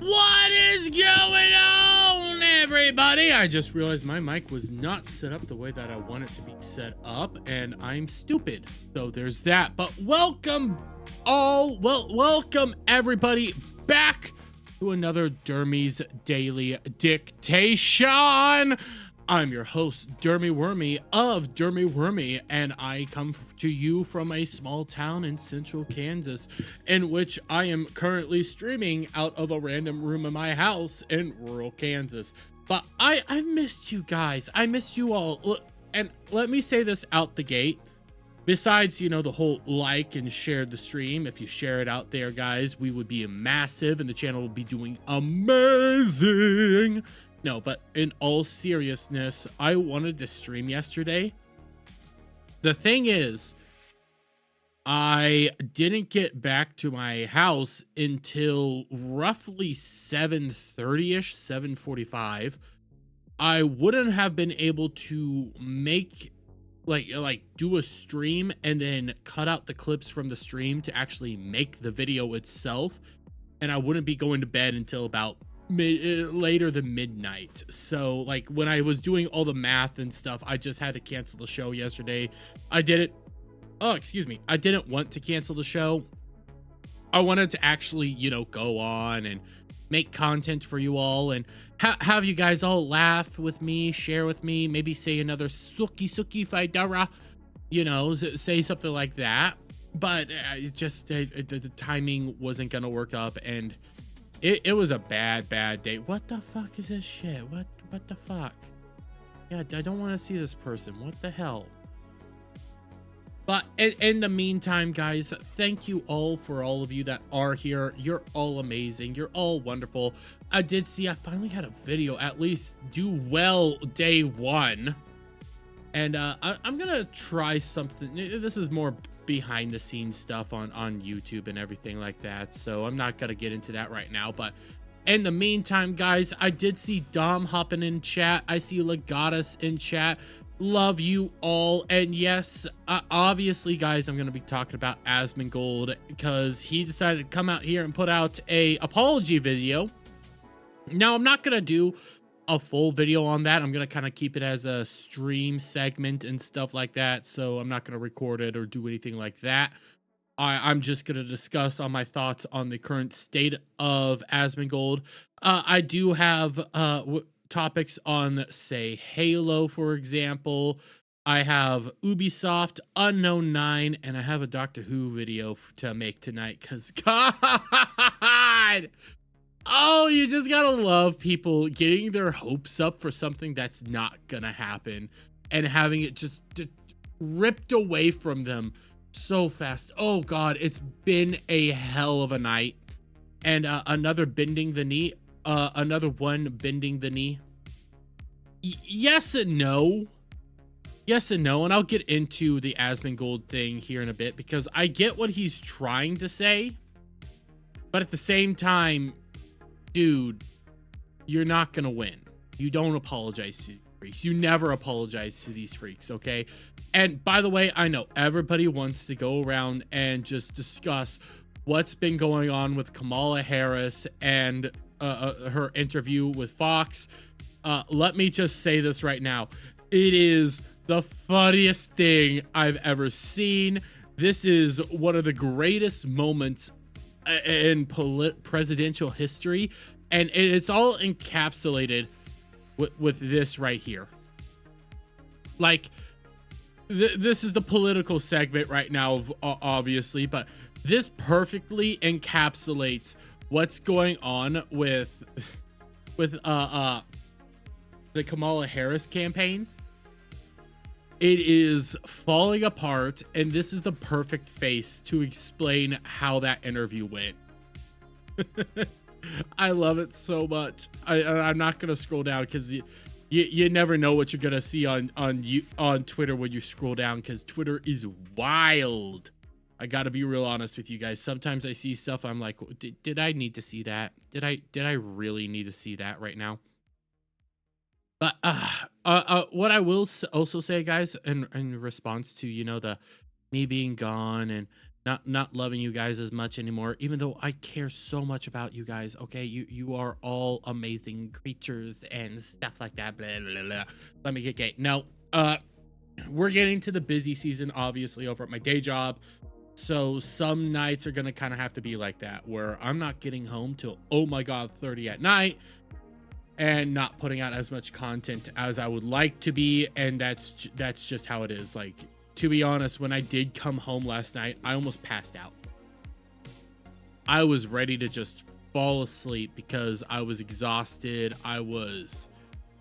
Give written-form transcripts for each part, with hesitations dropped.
What is going on, everybody? I just realized my mic was not set up the way that I want it to be set up, and I'm stupid. So there's that. But welcome welcome everybody back to another Dermy's Daily Dictation. I'm your host, Dermy Wormy of Dermy Wormy, and I come to you from a small town in central Kansas, in which I am currently streaming out of a random room in my house in rural Kansas. But I missed you guys. I missed you all. And let me say this out the gate. Besides, you know, the whole like and share the stream, if you share it out there, guys, we would be massive and the channel will be doing amazing. No, but in all seriousness, I wanted to stream yesterday. The thing is, I didn't get back to my house until roughly 7:30ish, 7:45. I wouldn't have been able to make like do a stream and then cut out the clips from the stream to actually make the video itself, and I wouldn't be going to bed until about later than midnight. So like when I was doing all the math and stuff, I just had to cancel the show yesterday. I didn't want to cancel the show. I wanted to actually, you know, go on and make content for you all and have you guys all laugh with me, share with me, maybe say another suki faidara, you know, say something like that. But the timing wasn't gonna work up, and it was a bad day. What the fuck is this shit? What the fuck? Yeah, I don't want to see this person. What the hell? But in the meantime, guys, thank you all for all of you that are here. You're all amazing. You're all wonderful. I did see I finally had a video at least do well day one. And I'm going to try something. This is more behind the scenes stuff on YouTube and everything like that. So I'm not going to get into that right now. But in the meantime, guys, I did see Dom hopping in chat. I see Legatus in chat. Love you all. And yes, obviously, guys, I'm going to be talking about Asmongold because he decided to come out here and put out a apology video. Now, I'm not going to do a full video on that. I'm going to kind of keep it as a stream segment and stuff like that. So I'm not going to record it or do anything like that. I'm just going to discuss on my thoughts on the current state of Asmongold. I do have topics on, say, Halo, for example. I have Ubisoft, Unknown 9, and I have a Doctor Who video to make tonight because God, oh, you just gotta love people getting their hopes up for something that's not gonna happen and having it just ripped away from them so fast. Oh God, it's been a hell of a night. And another bending the knee. Another one bending the knee. Yes and no. Yes and no. And I'll get into the Asmongold thing here in a bit because I get what he's trying to say. But at the same time, dude, you're not going to win. You don't apologize to freaks. You never apologize to these freaks, okay? And by the way, I know everybody wants to go around and just discuss what's been going on with Kamala Harris and her interview with Fox. Let me just say this right now. It is the funniest thing I've ever seen. This is one of the greatest moments in presidential history, and it's all encapsulated with this right here. Like, this is the political segment right now, obviously, but this perfectly encapsulates what's going on with the Kamala Harris campaign. It is falling apart, and this is the perfect face to explain how that interview went. I love it so much. I'm not gonna scroll down because you never know what you're gonna see on Twitter when you scroll down, because Twitter is wild. I gotta be real honest with you guys. Sometimes I see stuff I'm like, did I need to see that? Did I really need to see that right now? But what I will also say, guys, in response to, you know, me being gone and not loving you guys as much anymore, even though I care so much about you guys. Okay, you are all amazing creatures and stuff like that. Blah blah blah. Let me get gay. No, we're getting to the busy season, obviously, over at my day job. So some nights are gonna kind of have to be like that, where I'm not getting home till, oh my god, 30 at night, and not putting out as much content as I would like to be, and that's just how it is. Like, to be honest, when I did come home last night, I almost passed out. I was ready to just fall asleep because I was exhausted. I was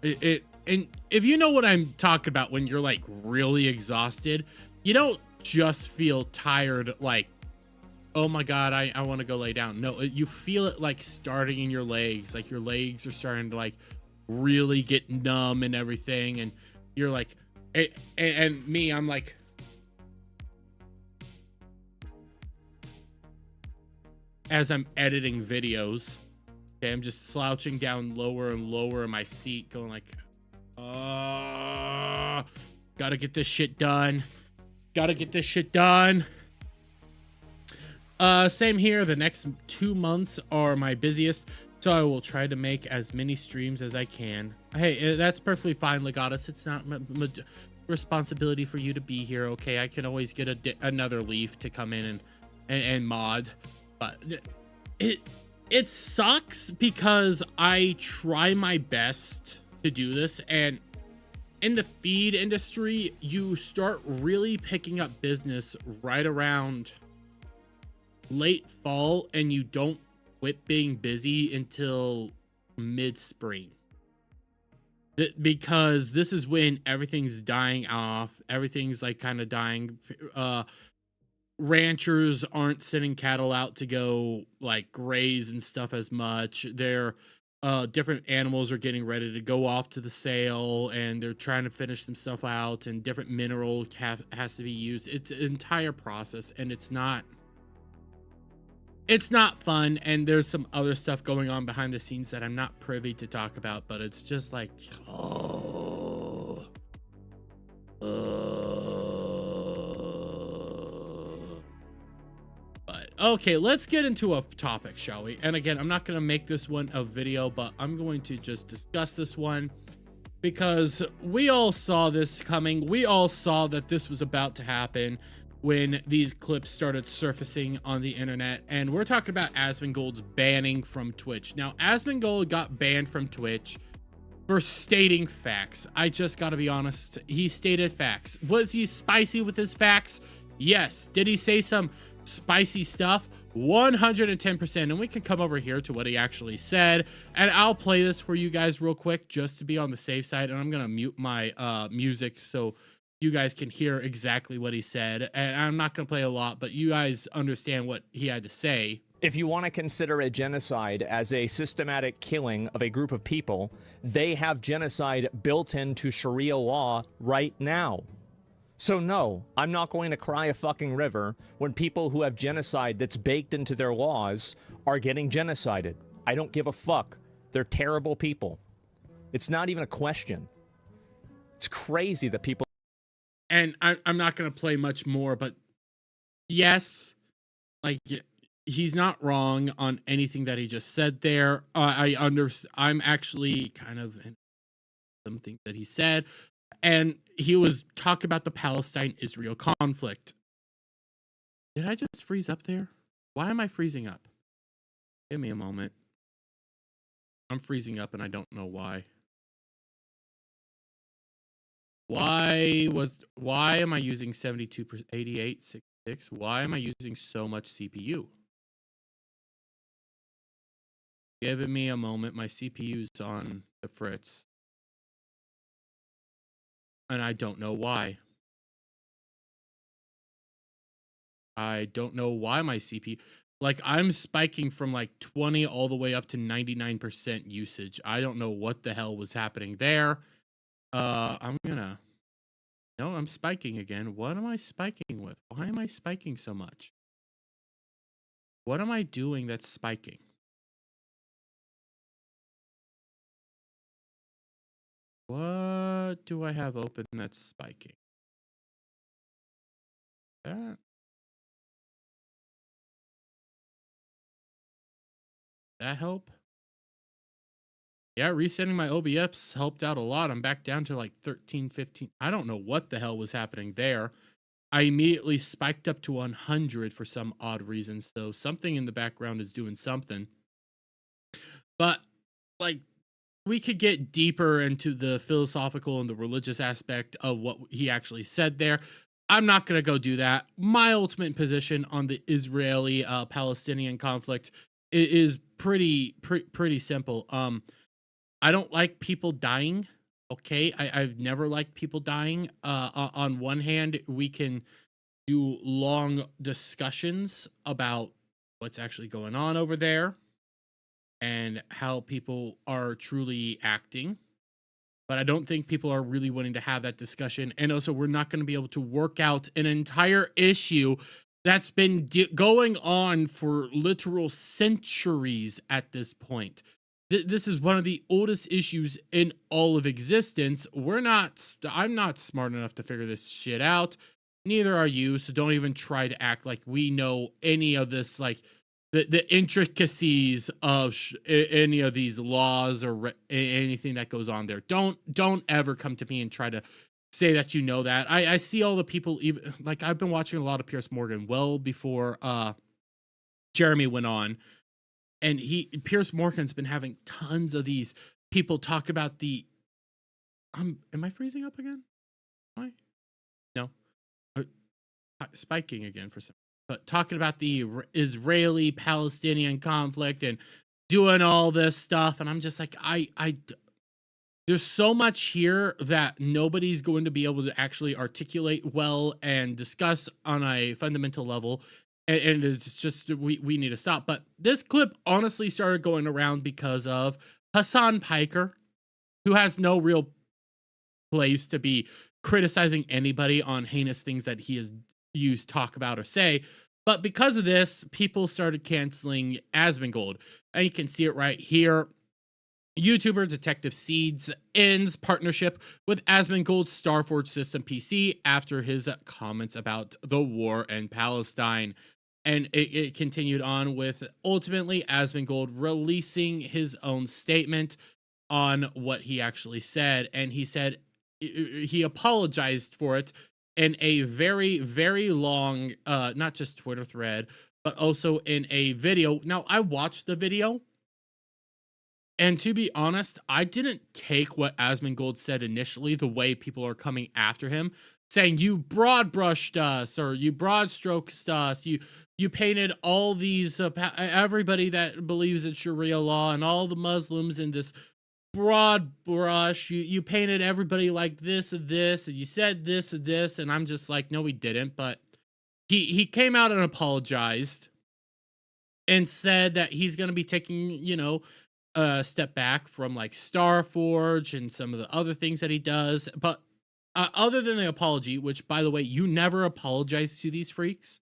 and if you know what I'm talking about, when you're like really exhausted, you don't just feel tired like, oh my god, I want to go lay down. No, you feel it like starting in your legs, like your legs are starting to like really get numb and everything, and you're like, and me, I'm like, as I'm editing videos, okay, I'm just slouching down lower and lower in my seat, going like, gotta get this shit done. Gotta get this shit done. Same here. The next 2 months are my busiest, so I will try to make as many streams as I can. Hey, that's perfectly fine, Legatus. It's not responsibility for you to be here, okay? I can always get another leaf to come in and mod, but it sucks because I try my best to do this, and in the feed industry, you start really picking up business right around late fall, and you don't quit being busy until mid-spring, because this is when everything's dying off. Everything's like kind of dying. Ranchers aren't sending cattle out to go like graze and stuff as much. They're different animals are getting ready to go off to the sale, and they're trying to finish some stuff out, and different mineral has to be used. It's an entire process, and it's not fun, and there's some other stuff going on behind the scenes that I'm not privy to talk about, but it's just like, oh, but okay, let's get into a topic, shall we? And again, I'm not going to make this one a video, but I'm going to just discuss this one because we all saw this coming. We all saw that this was about to happen when these clips started surfacing on the internet, and we're talking about Asmongold's banning from Twitch. Now, Asmongold got banned from Twitch for stating facts. I just gotta be honest, he stated facts. Was he spicy with his facts? Yes. Did he say some spicy stuff? 110%. And we can come over here to what he actually said, and I'll play this for you guys real quick just to be on the safe side, and I'm gonna mute my music so you guys can hear exactly what he said. And I'm not going to play a lot, but you guys understand what he had to say. If you want to consider a genocide as a systematic killing of a group of people, they have genocide built into Sharia law right now. So no, I'm not going to cry a fucking river when people who have genocide that's baked into their laws are getting genocided. I don't give a fuck. They're terrible people. It's not even a question. It's crazy that people... And I'm not going to play much more, but yes, like, he's not wrong on anything that he just said there. I'm actually kind of in something that he said, and he was talking about the Palestine-Israel conflict. Did I just freeze up there? Why am I freezing up? Give me a moment. I'm freezing up, and I don't know why. Why am I using 72%, 88, 66? Why am I using so much CPU? Giving me a moment. My CPU's on the fritz, and I don't know why. I don't know why my CPU, like, I'm spiking from like 20 all the way up to 99% usage. I don't know what the hell was happening there. No, I'm spiking again. What am I spiking with? Why am I spiking so much? What am I doing that's spiking? What do I have open that's spiking? That That help? Yeah, resetting my OBS helped out a lot. I'm back down to like 13, 15. I don't know what the hell was happening there. I immediately spiked up to 100 for some odd reason. So something in the background is doing something. But like, we could get deeper into the philosophical and the religious aspect of what he actually said there. I'm not going to go do that. My ultimate position on the Israeli Palestinian conflict is pretty simple. I don't like people dying. Okay, I've never liked people dying. On one hand, we can do long discussions about what's actually going on over there and how people are truly acting. But I don't think people are really wanting to have that discussion. And also, we're not going to be able to work out an entire issue that's been going on for literal centuries at this point. This is one of the oldest issues in all of existence. I'm not smart enough to figure this shit out. Neither are you. So don't even try to act like we know any of this, like the intricacies of any of these laws or anything that goes on there. Don't ever come to me and try to say that you know that. I see all the people, even like I've been watching a lot of Piers Morgan well before Jeremy went on, and Piers Morgan's been having tons of these people talk about the am I freezing up again? Am I? No. Spiking again for some, but talking about the Israeli Palestinian conflict and doing all this stuff, and I'm just like, there's so much here that nobody's going to be able to actually articulate well and discuss on a fundamental level, and it's just we need to stop. But this clip honestly started going around because of Hassan Piker, who has no real place to be criticizing anybody on heinous things that he has used, talk about, or say. But because of this, people started canceling Asmongold. And you can see it right here. YouTuber Detective Seeds ends partnership with Asmongold's Starforge System PC after his comments about the war in Palestine. And it continued on with ultimately Asmongold releasing his own statement on what he actually said. And he said he apologized for it in a very long not just Twitter thread, but also in a video. Now, I watched the video, and to be honest, I didn't take what Asmongold said initially the way people are coming after him, saying you broad brushed us or you broad stroked us, you painted all these everybody that believes in Sharia law and all the Muslims in this broad brush. You painted everybody like this and this, and you said this and this, and I'm just like, no, he didn't. But he came out and apologized and said that he's going to be taking, a step back from like Starforge and some of the other things that he does. But other than the apology, which by the way, you never apologize to these freaks,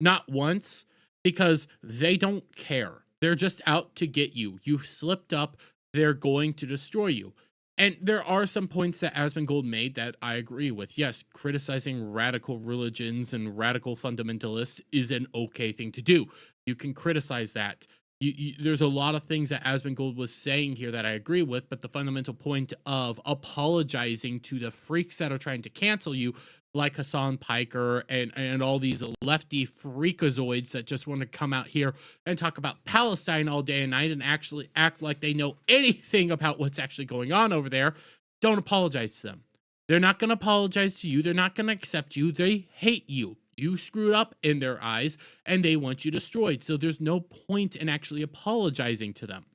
not once, because they don't care. They're just out to get you. You slipped up, they're going to destroy you. And there are some points that Asmongold made that I agree with. Yes, criticizing radical religions and radical fundamentalists is an okay thing to do. You can criticize that. There's a lot of things that Asmongold was saying here that I agree with, but the fundamental point of apologizing to the freaks that are trying to cancel you, like Hassan Piker and all these lefty freakazoids that just want to come out here and talk about Palestine all day and night and actually act like they know anything about what's actually going on over there, don't apologize to them. They're not going to apologize to you. They're not going to accept you. They hate you. You screwed up in their eyes, and they want you destroyed. So there's no point in actually apologizing to them.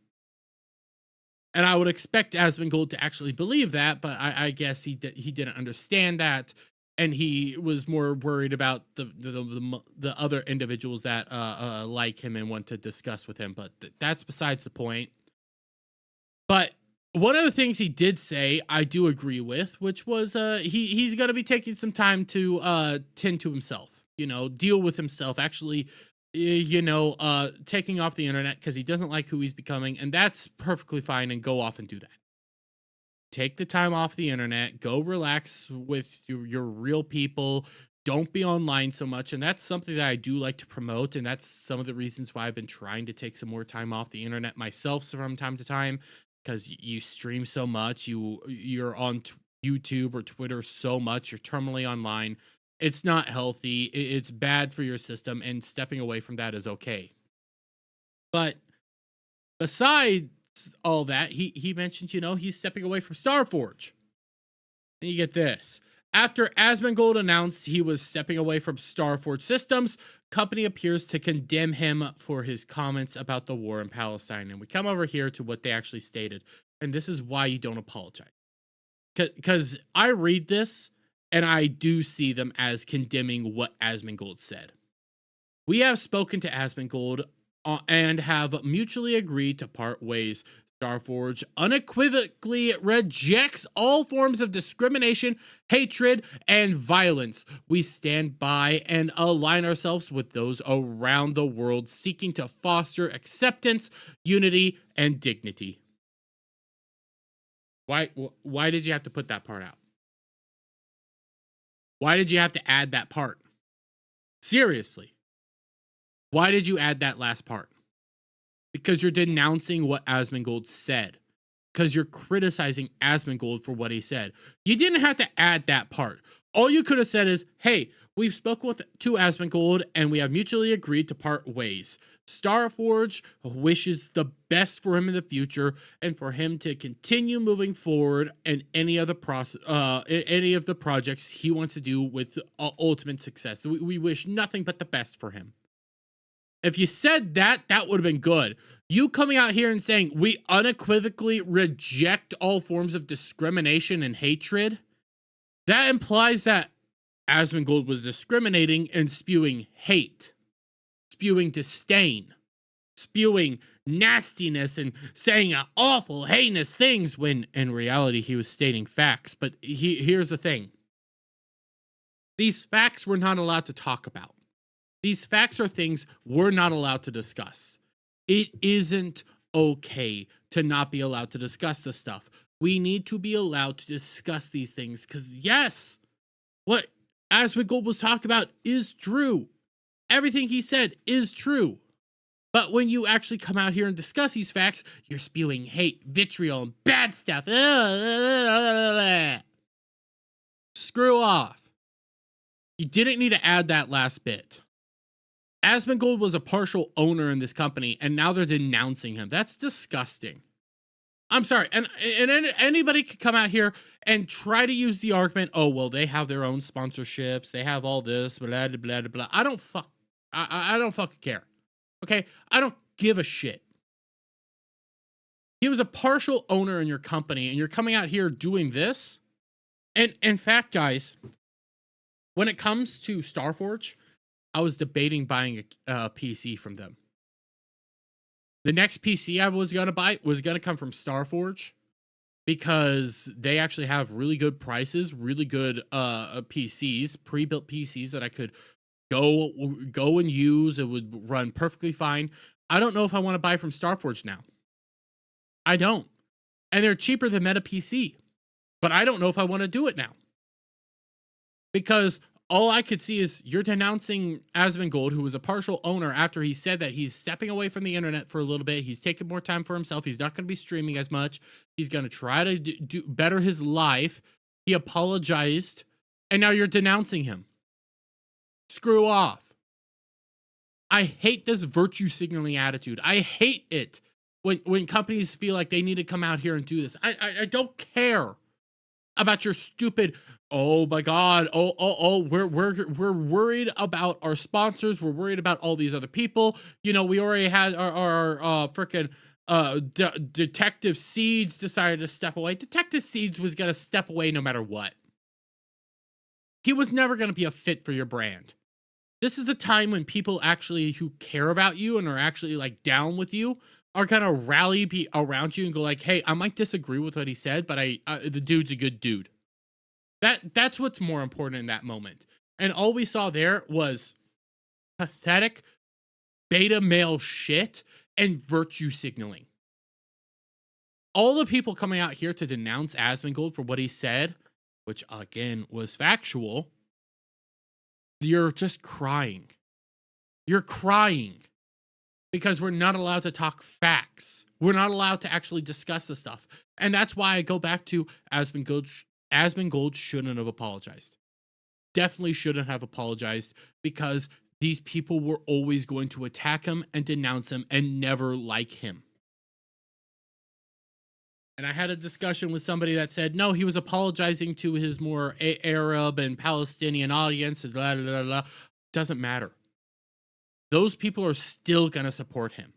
And I would expect Asmongold to actually believe that, but I guess he didn't understand that, and he was more worried about the other individuals that like him and want to discuss with him. But that's besides the point. But one of the things he did say, I do agree with, which was he's going to be taking some time to tend to himself, deal with himself, actually, taking off the internet because he doesn't like who he's becoming. And that's perfectly fine, and go off and do that. Take the time off the internet, go relax with your real people, don't be online so much. And that's something that I do like to promote. And that's some of the reasons why I've been trying to take some more time off the internet myself from time to time, because you stream so much, you're on YouTube or Twitter so much, you're terminally online. It's not healthy. It's bad for your system, and stepping away from that is okay. But besides all that, he mentioned, he's stepping away from Starforge. And you get this. After Asmongold announced he was stepping away from Starforge Systems, company appears to condemn him for his comments about the war in Palestine. And we come over here to what they actually stated. And this is why you don't apologize. Because I read this, and I do see them as condemning what Asmongold said. We have spoken to Asmongold and have mutually agreed to part ways. Starforge unequivocally rejects all forms of discrimination, hatred, and violence. We stand by and align ourselves with those around the world seeking to foster acceptance, unity, and dignity. Why did you have to put that part out? Why did you have to add that part? Seriously. Why did you add that last part? Because you're denouncing what Asmongold said. Because you're criticizing Asmongold for what he said. You didn't have to add that part. All you could have said is, hey, we've spoken to Asmongold and we have mutually agreed to part ways. Starforge wishes the best for him in the future and for him to continue moving forward in any of the projects he wants to do with ultimate success. We wish nothing but the best for him. If you said that, that would have been good. You coming out here and saying, we unequivocally reject all forms of discrimination and hatred, that implies that Asmongold was discriminating and spewing hate, spewing disdain, spewing nastiness, and saying awful, heinous things, when in reality he was stating facts. But here's the thing. These facts we're not allowed to talk about. These facts are things we're not allowed to discuss. It isn't okay to not be allowed to discuss this stuff. We need to be allowed to discuss these things because, yes, what Asmongold was talking about is true. Everything he said is true. But when you actually come out here and discuss these facts, you're spewing hate, vitriol, and bad stuff. Screw off. You didn't need to add that last bit. Asmongold was a partial owner in this company, and now they're denouncing him. That's disgusting. I'm sorry, and anybody could come out here and try to use the argument, oh, well, they have their own sponsorships, they have all this, blah, blah, blah, blah. I don't fucking care, okay? I don't give a shit. He was a partial owner in your company, and you're coming out here doing this? And in fact, guys, when it comes to Starforge, I was debating buying a PC from them. The next PC I was going to buy was going to come from Starforge because they actually have really good prices, really good PCs, pre-built PCs that I could go and use. It would run perfectly fine. I don't know if I want to buy from Starforge now. I don't. And they're cheaper than Meta PC. But I don't know if I want to do it now. Because all I could see is you're denouncing Asmongold, who was a partial owner, after he said that he's stepping away from the internet for a little bit. He's taking more time for himself. He's not going to be streaming as much. He's going to try to do better his life. He apologized, and now you're denouncing him. Screw off. I hate this virtue signaling attitude. I hate it when companies feel like they need to come out here and do this. I don't care about your stupid, oh my god, we're worried about our sponsors, we're worried about all these other people. You know, we already had our freaking Detective Seeds decided to step away. Detective Seeds was gonna step away no matter what. He was never gonna be a fit for your brand. This is the time when people actually who care about you and are actually like down with you are gonna rally around you and go like, hey, I might disagree with what he said, but the dude's a good dude. That's what's more important in that moment. And all we saw there was pathetic beta male shit and virtue signaling. All the people coming out here to denounce Asmongold for what he said, which again was factual, you're just crying. You're crying because we're not allowed to talk facts. We're not allowed to actually discuss the stuff. And that's why I go back to Asmongold. Asmongold shouldn't have apologized. Definitely shouldn't have apologized, because these people were always going to attack him and denounce him and never like him. And I had a discussion with somebody that said, no, he was apologizing to his more Arab and Palestinian audience. Blah, blah, blah, blah. Doesn't matter. Those people are still going to support him.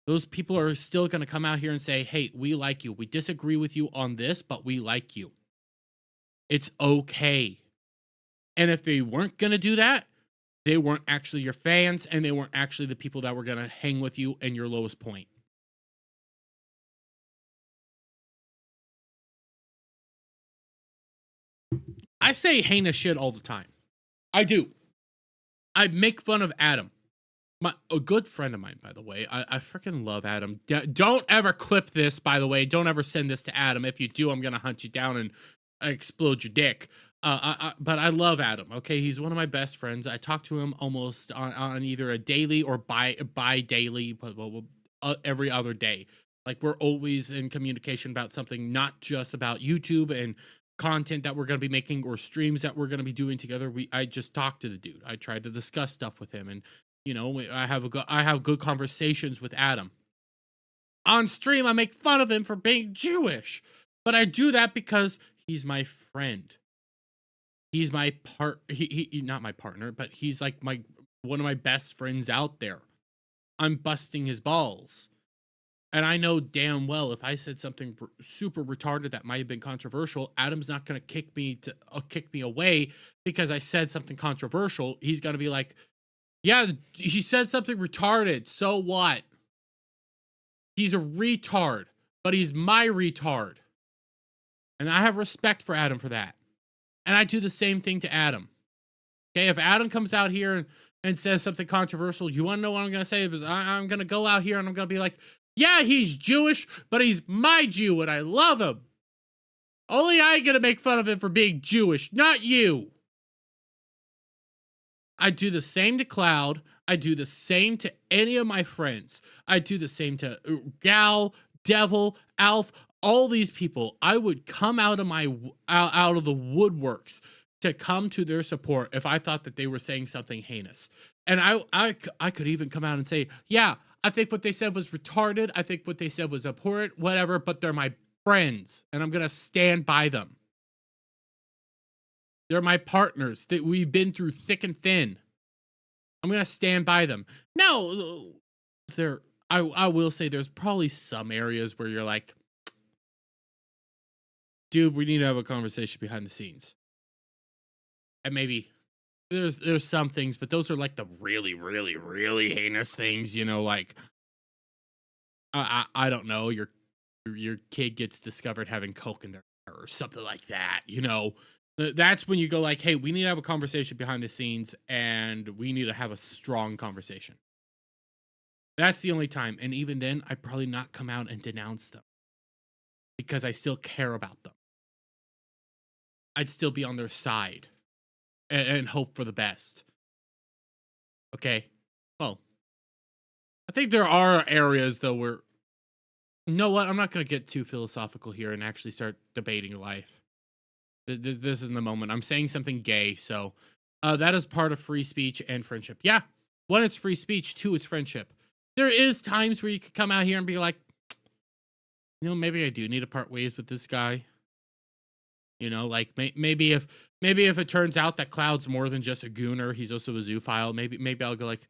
Those people are still going to come out here and say, hey, we like you. We disagree with you on this, but we like you. It's okay. And if they weren't going to do that, they weren't actually your fans, and they weren't actually the people that were going to hang with you in your lowest point. I say heinous shit all the time. I do. I make fun of Adam. A good friend of mine, by the way. I freaking love Adam. Don't ever clip this, by the way. Don't ever send this to Adam. If you do, I'm going to hunt you down and explode your dick. But I love Adam, okay? He's one of my best friends. I talk to him almost on either a daily or bi-daily, but every other day. Like, we're always in communication about something, not just about YouTube and content that we're going to be making or streams that we're going to be doing together. I just talk to the dude. I try to discuss stuff with him, and you know, I have good conversations with Adam. On stream, I make fun of him for being Jewish, but I do that because he's my friend. He's my not my partner, but he's like one of my best friends out there. I'm busting his balls. And I know damn well if I said something super retarded that might have been controversial, Adam's not going to kick me away because I said something controversial. He's going to be like, yeah, he said something retarded. So what? He's a retard, but he's my retard. And I have respect for Adam for that. And I do the same thing to Adam. Okay, if Adam comes out here and says something controversial, you want to know what I'm going to say? Because I'm going to go out here and I'm going to be like, yeah, he's Jewish, but he's my Jew and I love him. Only I get to make fun of him for being Jewish, not you. I do the same to Cloud. I do the same to any of my friends. I do the same to Gal, Devil, Alf, all these people. I would come out of the woodworks to come to their support if I thought that they were saying something heinous. And I could even come out and say, yeah, I think what they said was retarded. I think what they said was abhorrent, whatever, but they're my friends and I'm going to stand by them. They're my partners that we've been through thick and thin. I'm going to stand by them. Now, I will say there's probably some areas where you're like, dude, we need to have a conversation behind the scenes. And maybe there's some things, but those are like the really, really, really heinous things, you know, like, I don't know, your kid gets discovered having coke in their hair or something like that, you know. That's when you go like, hey, we need to have a conversation behind the scenes and we need to have a strong conversation. That's the only time. And even then, I'd probably not come out and denounce them because I still care about them. I'd still be on their side and hope for the best. Okay. Well, I think there are areas though where, you know what? I'm not going to get too philosophical here and actually start debating life. This isn't the moment. I'm saying something gay, so that is part of free speech and friendship. Yeah, one, it's free speech. Two, it's friendship. There is times where you could come out here and be like, you know, maybe I do need to part ways with this guy. You know, like maybe if it turns out that Cloud's more than just a gooner, he's also a zoophile. Maybe I'll go like,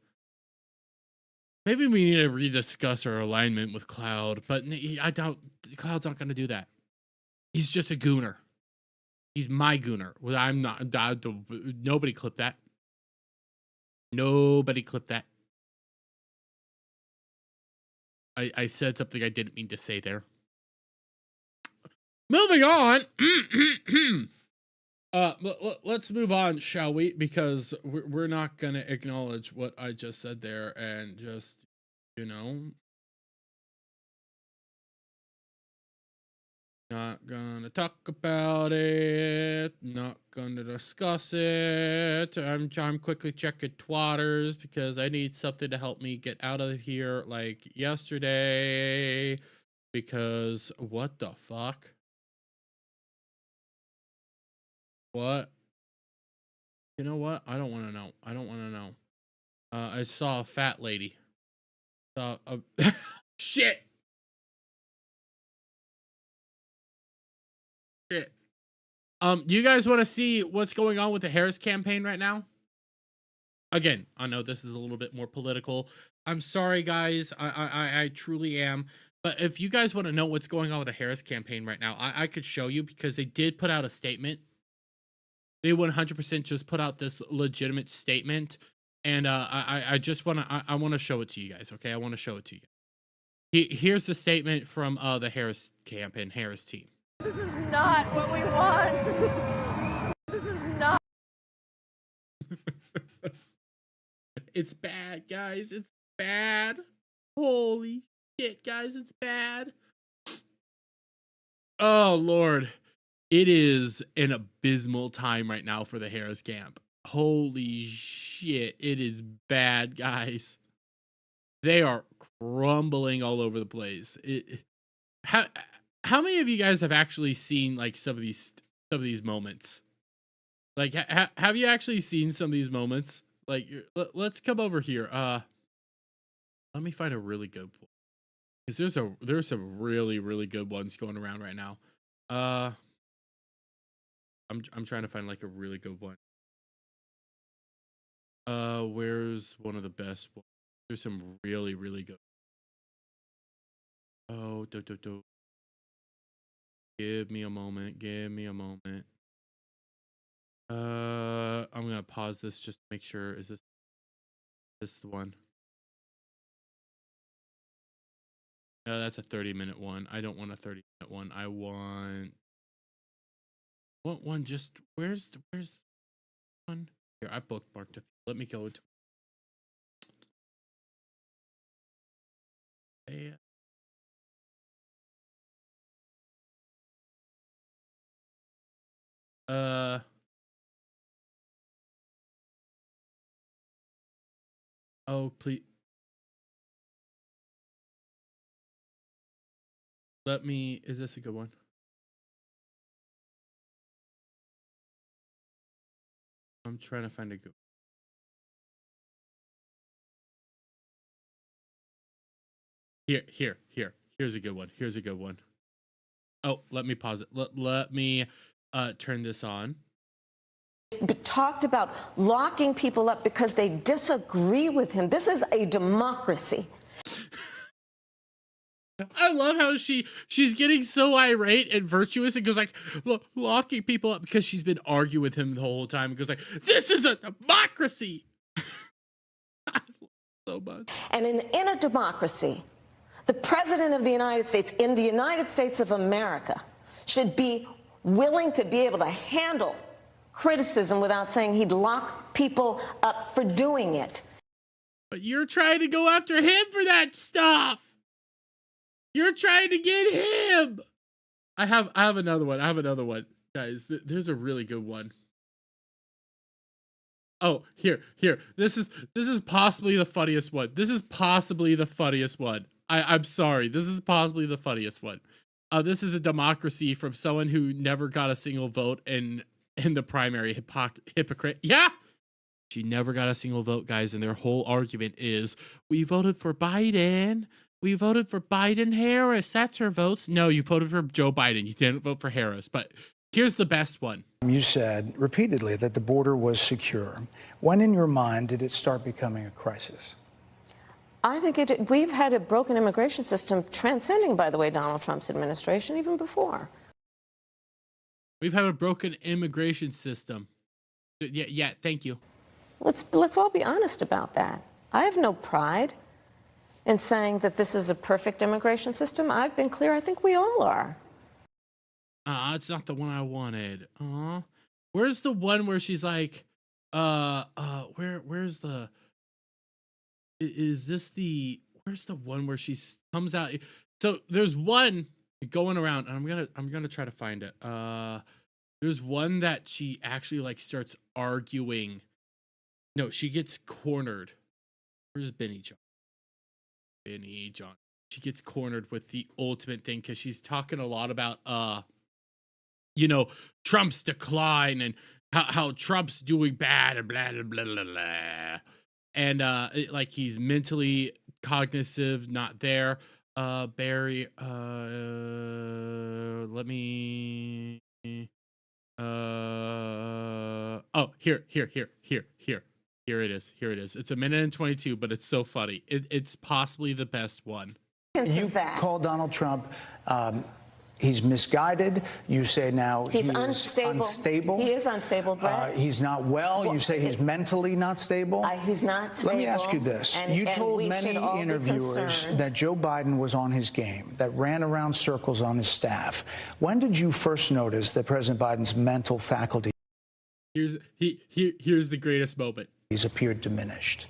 maybe we need to rediscuss our alignment with Cloud. But I doubt Cloud's not going to do that. He's just a gooner. He's my gooner. Well, I'm not. Nobody clipped that. Nobody clipped that. I said something I didn't mean to say there. Moving on. Let's move on, shall we? Because we're not going to acknowledge what I just said there and just, you know, Not gonna talk about it. Not gonna discuss it. I'm quickly checking Twitters because I need something to help me get out of here like yesterday. Because what the fuck? What? You know what? I don't want to know. I don't want to know. I saw a fat lady. Saw a shit. Shit. You guys want to see what's going on with the Harris campaign right now? Again, I know this is a little bit more political. I'm sorry, guys. I truly am. But if you guys want to know what's going on with the Harris campaign right now, I could show you because they did put out a statement. They 100% just put out this legitimate statement, and I just want to I want to show it to you guys. Okay, I want to show it to you. Here's the statement from the Harris campaign, Harris team. This is not what we want. This is not. It's bad, guys. It's bad. Holy shit, guys. It's bad. Oh, Lord. It is an abysmal time right now for the Harris camp. Holy shit. It is bad, guys. They are crumbling all over the place. How many of you guys have actually seen like some of these moments? Like, have you actually seen some of these moments? Like, let's come over here. Let me find a really good one, because there's some really good ones going around right now. I'm trying to find like a really good one. Where's one of the best ones? There's some really good. Oh, do. Give me a moment. Give me a moment. I'm gonna pause this just to make sure. Is this the one? No, that's a 30-minute one. I don't want a 30-minute one. I want one. Just where's one? Here, I bookmarked it. Let me go into. Yeah. Oh, please. Let me. Is this a good one? I'm trying to find a good. Here's a good one. Here's a good one. Oh, let me pause it. Let me turn this on. Talked about locking people up because they disagree with him. This is a democracy. I love how she's getting so irate and virtuous and goes like, locking people up because she's been arguing with him the whole time, and goes like, this is a democracy. I love so much. And in a democracy, the president of the United States, in the United States of America, should be willing to be able to handle criticism without saying he'd lock people up for doing it. But you're trying to go after him for that stuff. You're trying to get him. I have another one. I have another one, guys. There's a really good one. Oh, here. This is possibly the funniest one. This is possibly the funniest one. I'm sorry. This is possibly the funniest one. This is a democracy from someone who never got a single vote in the primary. Hypocrite. Yeah. She never got a single vote, guys, and their whole argument is, we voted for Biden. We voted for Biden-Harris. That's her votes. No, you voted for Joe Biden. You didn't vote for Harris. But here's the best one. You said repeatedly that the border was secure. When in your mind did it start becoming a crisis? I think we've had a broken immigration system transcending, by the way, Donald Trump's administration, even before. We've had a broken immigration system. Yeah, thank you. Let's all be honest about that. I have no pride in saying that this is a perfect immigration system. I've been clear. I think we all are. It's not the one I wanted. Where's the one where she's like, where's the, is this the, where's the one where she comes out? So there's one going around. I'm gonna try to find it. There's one that she actually like starts arguing. No, she gets cornered. Where's Benny John? Benny John. She gets cornered with the ultimate thing because she's talking a lot about Trump's decline and how Trump's doing bad and blah blah blah blah blah. And like he's mentally cognitive, not there. Barry, let me oh, here it is. It's 1:22, but it's so funny. It's possibly the best one. You call Donald Trump, he's misguided. You say now he's unstable. He is unstable, Brett. He's not well. You say he's mentally not stable. He's not stable. Let me ask you this. You told many interviewers that Joe Biden was on his game, that ran around circles on his staff. When did you first notice that President Biden's mental faculty Here's the greatest moment. Appeared diminished?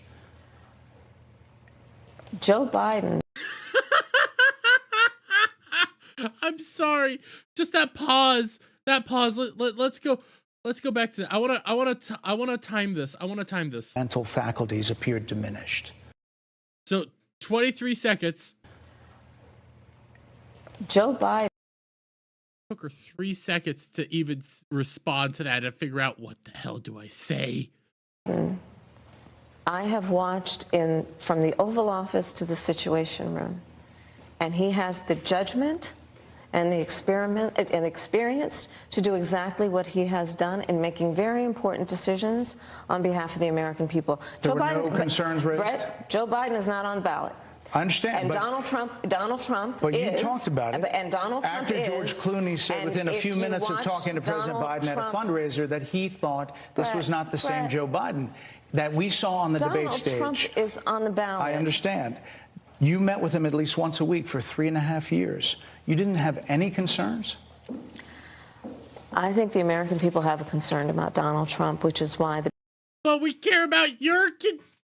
Joe Biden. I'm sorry. Just that pause. Let's go back to that. I want to time this. Mental faculties appeared diminished. So 23 seconds. Joe Biden. Took her 3 seconds to even respond to that and figure out what the hell do I say. I have watched from the Oval Office to the Situation Room, and he has the judgment and the experience to do exactly what he has done in making very important decisions on behalf of the American people. There were no concerns raised? Brett, Joe Biden is not on the ballot. I understand. And Donald Trump but is. You talked about it. And Donald Trump After George Clooney said within a few minutes of talking to President Biden at a fundraiser that he thought this was not the same Joe Biden that we saw on the debate stage. Donald Trump is on the ballot. I understand. You met with him at least once a week for 3.5 years. You didn't have any concerns? I think the American people have a concern about Donald Trump, which is why But we care about your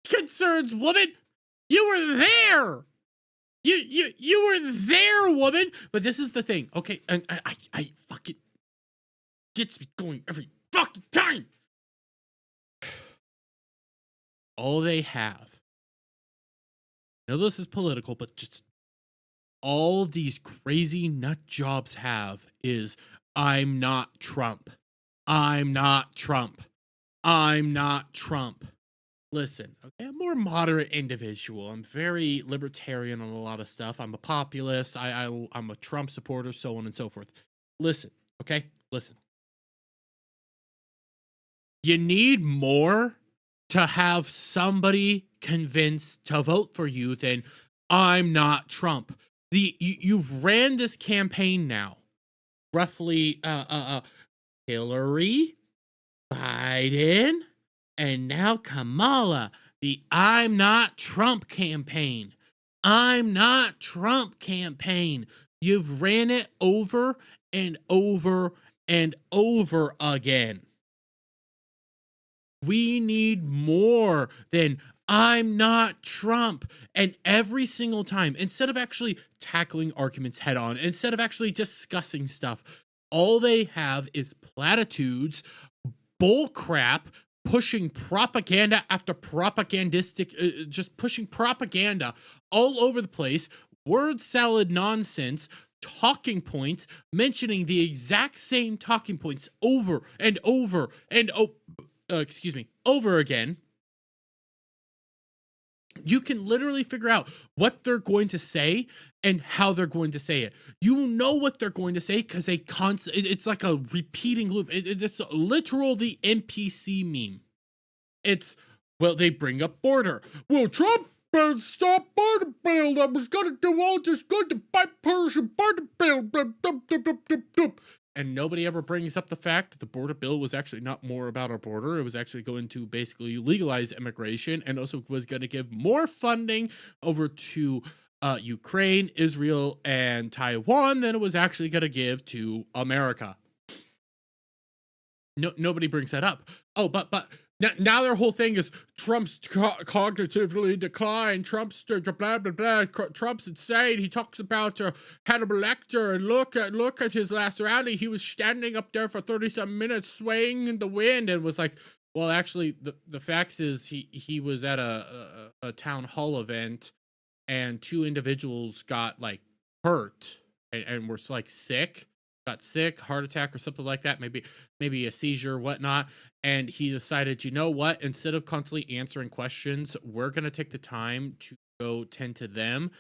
concerns, woman. You were there. You were there, woman. But this is the thing, okay? And I fucking gets me going every fucking time. All they have. I know this is political, but just all these crazy nut jobs have is I'm not Trump. I'm not Trump. I'm not Trump. Listen, okay, I'm a more moderate individual. I'm very libertarian on a lot of stuff. I'm a populist. I'm a Trump supporter, so on and so forth. Listen, okay? Listen. You need more to have somebody convinced to vote for you than I'm not Trump. You've ran this campaign now. Roughly Hillary, Biden, and now Kamala, the I'm not Trump campaign. I'm not Trump campaign. You've ran it over and over and over again. We need more than I'm not Trump. And every single time, instead of actually tackling arguments head on, instead of actually discussing stuff, all they have is platitudes, bull crap, pushing propaganda after propagandistic, just pushing propaganda all over the place, word salad nonsense, talking points, mentioning the exact same talking points over and over and over again. You can literally figure out what they're going to say and how they're going to say it. You know what they're going to say because it's like a repeating loop. It's literal the NPC meme. It's, well, they bring up border. Well, Trump stop border bill that was going to do all this good to bipartisan border bill. And nobody ever brings up the fact that the border bill was actually not more about our border. It was actually going to basically legalize immigration and also was going to give more funding over to Ukraine, Israel, and Taiwan than it was actually going to give to America. Nobody brings that up. Oh, but Now their whole thing is Trump's cognitively declined. Trump's blah blah blah. Trump's insane. He talks about Hannibal Lecter, and look at his last rally. He was standing up there for 30-some minutes, swaying in the wind, and was like, well, actually, the facts is he was at a town hall event, and 2 individuals got like hurt and were like got sick, heart attack or something like that, maybe a seizure, whatnot. And he decided, you know what, instead of constantly answering questions, we're going to take the time to go tend to them.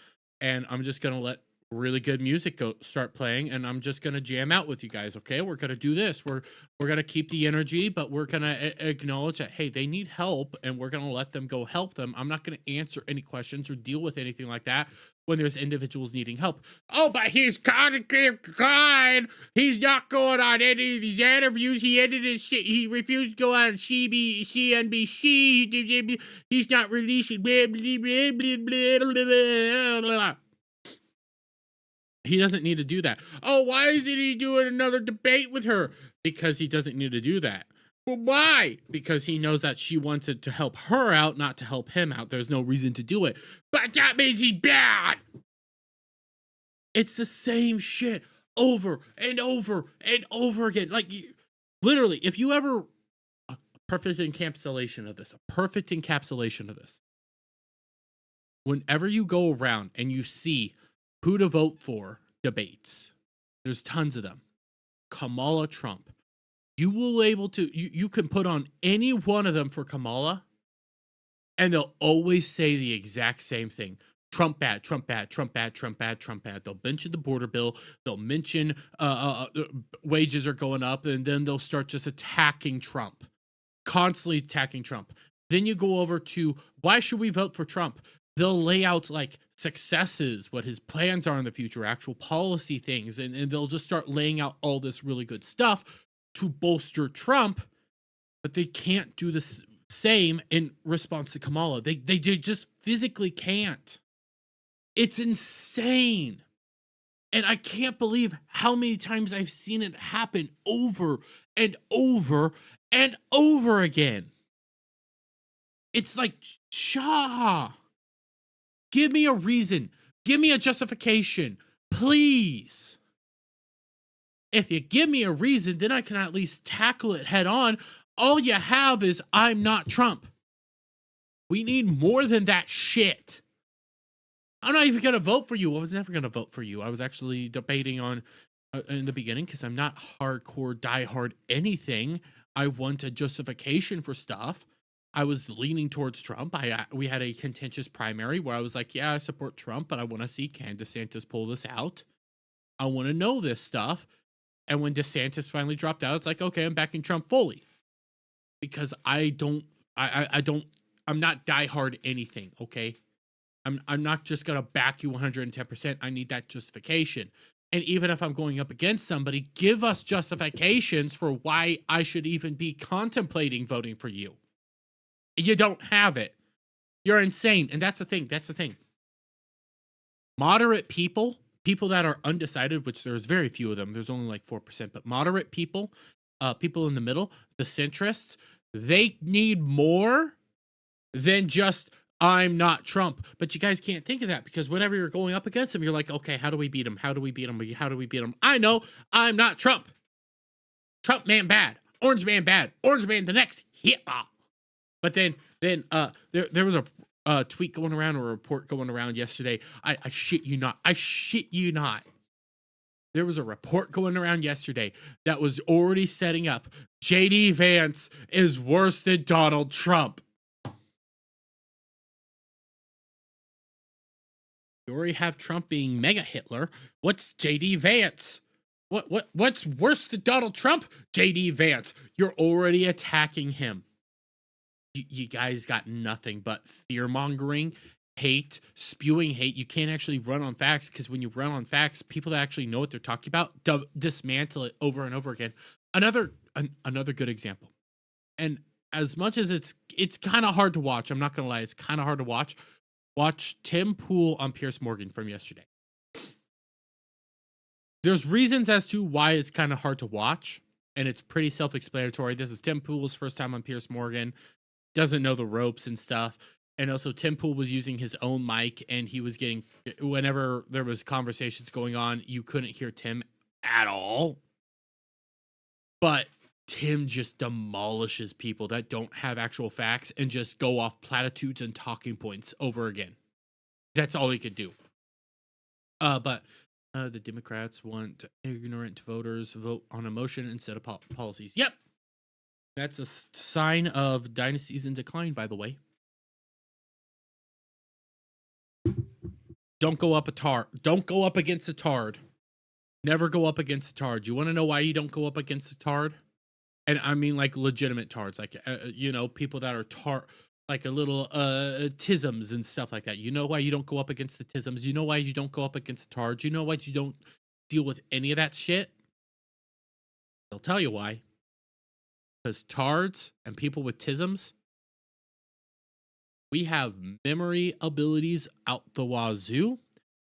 And I'm just going to let really good music start playing, and I'm just going to jam out with you guys. Okay, we're going to do this. We're going to keep the energy, but we're going to acknowledge that, hey, they need help, and we're going to let them go help them. I'm not going to answer any questions or deal with anything like that when there's individuals needing help. Oh, but he's cognitive decline. He's not going on any of these interviews. He ended his shit. He refused to go on CNBC. He's not releasing. Blah, blah, blah, blah, blah, blah. He doesn't need to do that. Oh, why isn't he doing another debate with her? Because he doesn't need to do that. Well, why? Because he knows that she wanted to help her out, not to help him out. There's no reason to do it. But that means he's bad. It's the same shit over and over and over again. Like, literally, if you ever... A perfect encapsulation of this. Whenever you go around and you see who to vote for debates, there's tons of them. Kamala, Trump. You will able to, you can put on any one of them for Kamala, and they'll always say the exact same thing. Trump bad, Trump bad, Trump bad, Trump bad, Trump bad. They'll mention the border bill. They'll mention wages are going up, and then they'll start just attacking Trump. Constantly attacking Trump. Then you go over to, why should we vote for Trump? They'll lay out like successes, what his plans are in the future, actual policy things, and they'll just start laying out all this really good stuff to bolster Trump, but they can't do the same in response to Kamala. They just physically can't. It's insane. And I can't believe how many times I've seen it happen over and over and over again. It's like, give me a reason. Give me a justification, please. If you give me a reason, then I can at least tackle it head on. All you have is, I'm not Trump. We need more than that shit. I'm not even going to vote for you. I was never going to vote for you. I was actually debating on in the beginning because I'm not hardcore, diehard anything. I want a justification for stuff. I was leaning towards Trump. We had a contentious primary where I was like, yeah, I support Trump, but I want to see can DeSantis pull this out. I want to know this stuff. And when DeSantis finally dropped out, it's like, okay, I'm backing Trump fully. Because I'm not diehard anything, okay? I'm not just going to back you 110%. I need that justification. And even if I'm going up against somebody, give us justifications for why I should even be contemplating voting for you. You don't have it. You're insane. And that's the thing. Moderate people that are undecided, which there's very few of them. There's only like 4%. But moderate people, people in the middle, the centrists, they need more than just, I'm not Trump. But you guys can't think of that because whenever you're going up against him, you're like, okay, how do we beat him? How do we beat him? How do we beat him? I know I'm not Trump. Trump man bad. Orange man bad. Orange man the next Hitler. But then there was a tweet going around, or a report going around yesterday. I shit you not. There was a report going around yesterday that was already setting up JD Vance is worse than Donald Trump. You already have Trump being mega Hitler. What's JD Vance? What's worse than Donald Trump? JD Vance. You're already attacking him. You guys got nothing but fear-mongering, hate, spewing hate. You can't actually run on facts, because when you run on facts, people that actually know what they're talking about dismantle it over and over again. Another good example. And as much as it's kind of hard to watch, I'm not going to lie, it's kind of hard to watch. Watch Tim Pool on Piers Morgan from yesterday. There's reasons as to why it's kind of hard to watch. and it's pretty self-explanatory. This is Tim Pool's first time on Piers Morgan, doesn't know the ropes and stuff. And also Tim Pool was using his own mic, and he was getting, whenever there was conversations going on, you couldn't hear Tim at all. But Tim just demolishes people that don't have actual facts and just go off platitudes and talking points over again. That's all he could do. But the Democrats want ignorant voters vote on emotion instead of policies. Yep. That's a sign of dynasties in decline, by the way. Don't go up Don't go up against a tard. Never go up against a tard. You want to know why you don't go up against a tard? And I mean like legitimate tards, like you know, people that are like a little tisms and stuff like that. You know why you don't go up against the tisms? You know why you don't go up against the tards? You know why you don't deal with any of that shit? They'll tell you why. Because tards and people with tisms, we have memory abilities out the wazoo,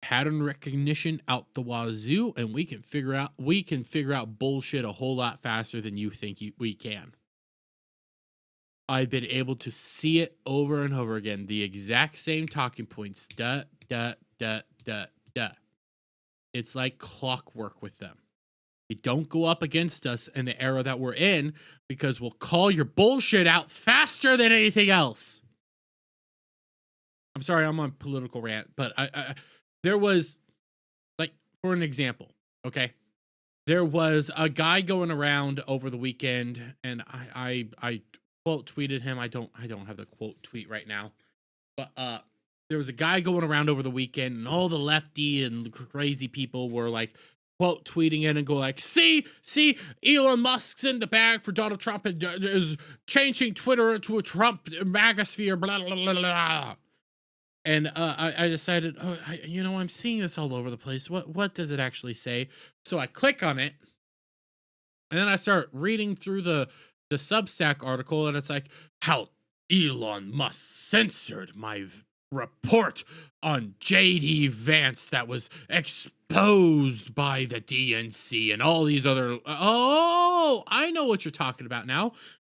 pattern recognition out the wazoo, and we can figure out bullshit a whole lot faster than you think we can. I've been able to see it over and over again, the exact same talking points. It's like clockwork with them. You don't go up against us in the era that we're in, because we'll call your bullshit out faster than anything else. I'm sorry, I'm on political rant, but there was, like, for an example, okay? There was a guy going around over the weekend, and I quote tweeted him. I don't have the quote tweet right now, but there was a guy going around over the weekend, and all the lefty and crazy people were like quote tweeting it and go like, see, Elon Musk's in the bag for Donald Trump and is changing Twitter into a Trump magasphere, blah blah blah blah. And I decided, I'm seeing this all over the place. What does it actually say? So I click on it, and then I start reading through the Substack article, and it's like, how Elon Musk censored my report on J.D. Vance that was exposed by the DNC and all these other... Oh, I know what you're talking about now.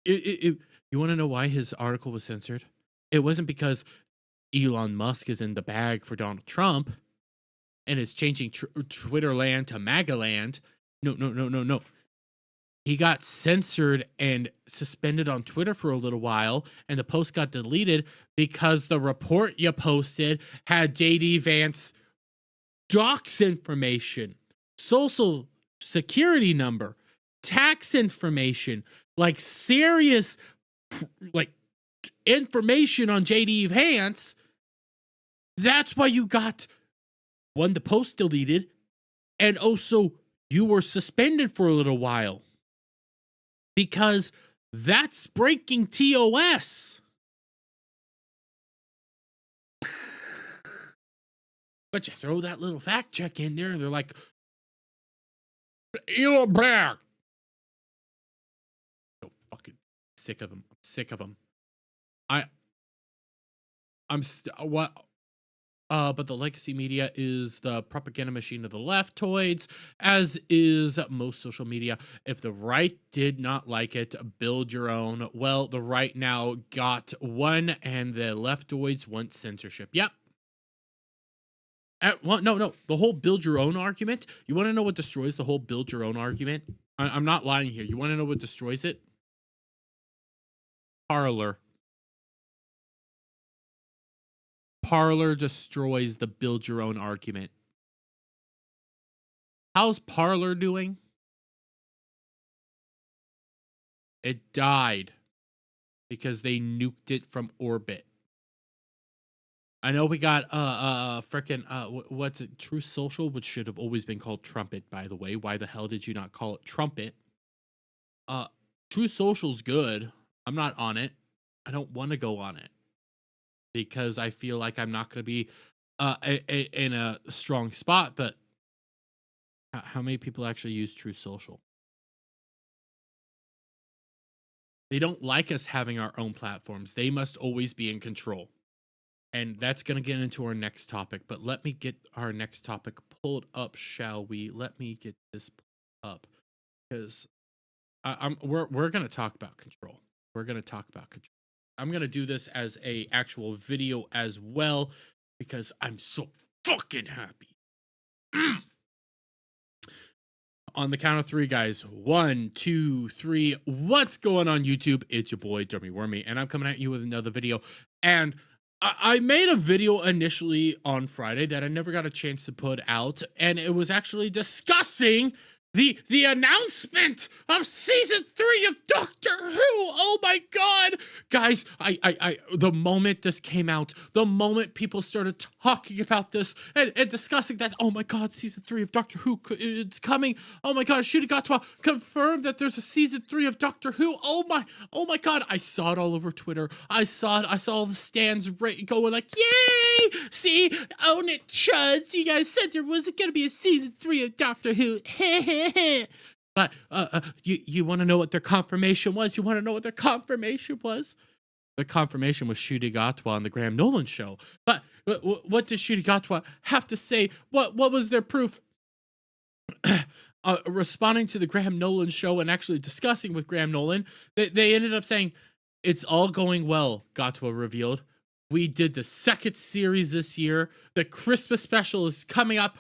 You want to know why his article was censored? It wasn't because Elon Musk is in the bag for Donald Trump and is changing Twitter land to MAGA land. No. He got censored and suspended on Twitter for a little while, and the post got deleted because the report you posted had JD Vance docs information, social security number, tax information, like serious like information on JD Vance. That's why you got, one, the post deleted, and also you were suspended for a little while. Because that's breaking TOS. But you throw that little fact check in there, and they're like, Elon Bragg. So fucking sick of them. I'm sick of them. But the legacy media is the propaganda machine of the leftoids, as is most social media. If the right did not like it, build your own. Well, the right now got one, and the leftoids want censorship. Yep. No. The whole build your own argument. You want to know what destroys the whole build your own argument? I'm not lying here. You want to know what destroys it? Parler. Parler destroys the build your own argument. How's Parler doing? It died because they nuked it from orbit. I know we got what's it, Truth Social, which should have always been called Trumpet, by the way. Why the hell did you not call it Trumpet? Truth Social's good. I'm not on it. I don't want to go on it, because I feel like I'm not going to be in a strong spot. But how many people actually use Truth Social? They don't like us having our own platforms. They must always be in control. And that's going to get into our next topic. But let me get our next topic pulled up, shall we? Let me get this up, because we're gonna talk about control. We're gonna talk about control. I'm gonna do this as a actual video as well because I'm so fucking happy. On the count of three, guys. 1, 2, 3. What's going on, YouTube? It's your boy Dermy Wormy, and I'm coming at you with another video. And I made a video initially on Friday that I never got a chance to put out, and it was actually discussing the announcement of season 3 of Doctor Who. Oh my god, guys! I the moment this came out, the moment people started talking about this and discussing that, oh my god, season 3 of Doctor Who, it's coming. Oh my god, Shudigatwa confirmed that there's a season 3 of Doctor Who. Oh my god, I saw it all over Twitter. I saw all the stands going like, yay! See, own it, chuds. You guys said there wasn't gonna be a season 3 of Doctor Who. But you want to know what their confirmation was? You want to know what their confirmation was? The confirmation was Shudigatwa on the Graham Nolan show. But what did Shudigatwa have to say? What was their proof? Responding to the Graham Nolan show and actually discussing with Graham Nolan, they ended up saying, it's all going well, Gatwa revealed. We did the 2nd series this year. The Christmas special is coming up.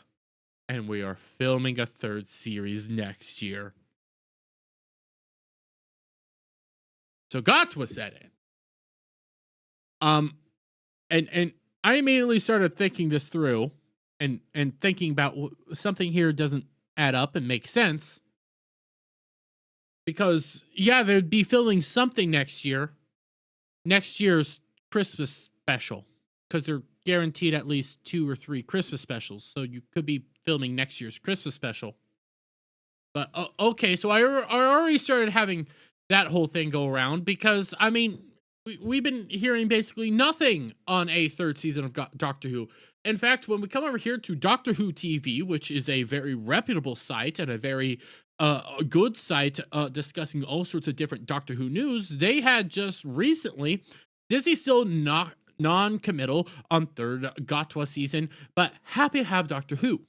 And we are filming a 3rd series next year. So Gatwa said it. And I immediately started thinking this through and thinking about something here doesn't add up and make sense. Because, yeah, they'd be filming something next year. Next year's Christmas special. Because they're guaranteed at least 2 or 3 Christmas specials. So you could be filming next year's Christmas special. But, okay, so I already started having that whole thing go around. Because, I mean, we've been hearing basically nothing on a 3rd season of Doctor Who. In fact, when we come over here to Doctor Who TV, which is a very reputable site and a very good site discussing all sorts of different Doctor Who news, they had just recently, Disney's still not non-committal on 3rd Gatwa season, but happy to have Doctor Who.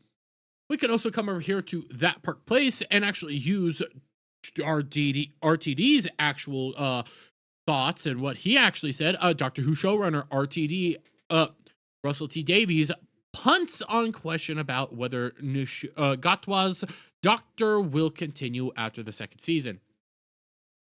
We could also come over here to That Park Place and actually use RTD's actual thoughts and what he actually said. Doctor Who showrunner RTD Russell T Davies punts on question about whether Gatwa's Doctor will continue after the 2nd season.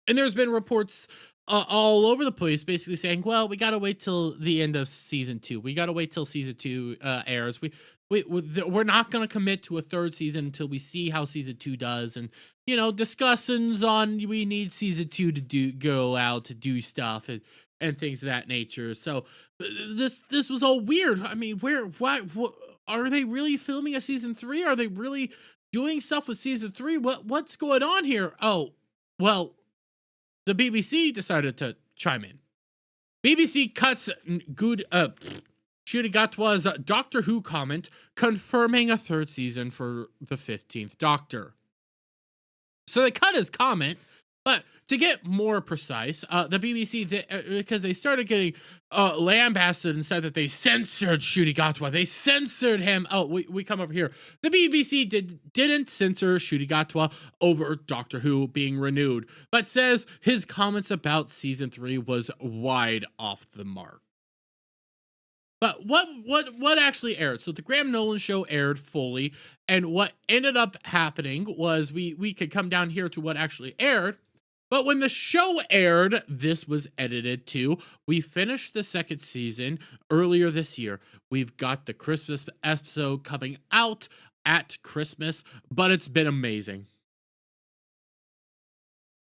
And there's been reports all over the place basically saying, well, we gotta wait till the end of season 2. We gotta wait till season 2 airs. We're not gonna commit to a 3rd season until we see how season 2 does. And, you know, discussions on we need season 2 to go out to do stuff and things of that nature. So this was all weird. I mean, why are they really filming a season 3? Are they really doing stuff with season 3? What's going on here? Oh, well, the BBC decided to chime in. BBC cuts good Shudigatwa's Doctor Who comment confirming a 3rd season for the 15th Doctor. So they cut his comment, but to get more precise, the BBC, because they started getting lambasted and said that they censored Shudigatwa. They censored him. Oh, we come over here. The BBC didn't censor Shudigatwa over Doctor Who being renewed, but says his comments about season 3 was wide off the mark. But what actually aired? So the Graham Nolan show aired fully, and what ended up happening was we could come down here to what actually aired. But when the show aired, this was edited too. We finished the 2nd season earlier this year. We've got the Christmas episode coming out at Christmas, but it's been amazing.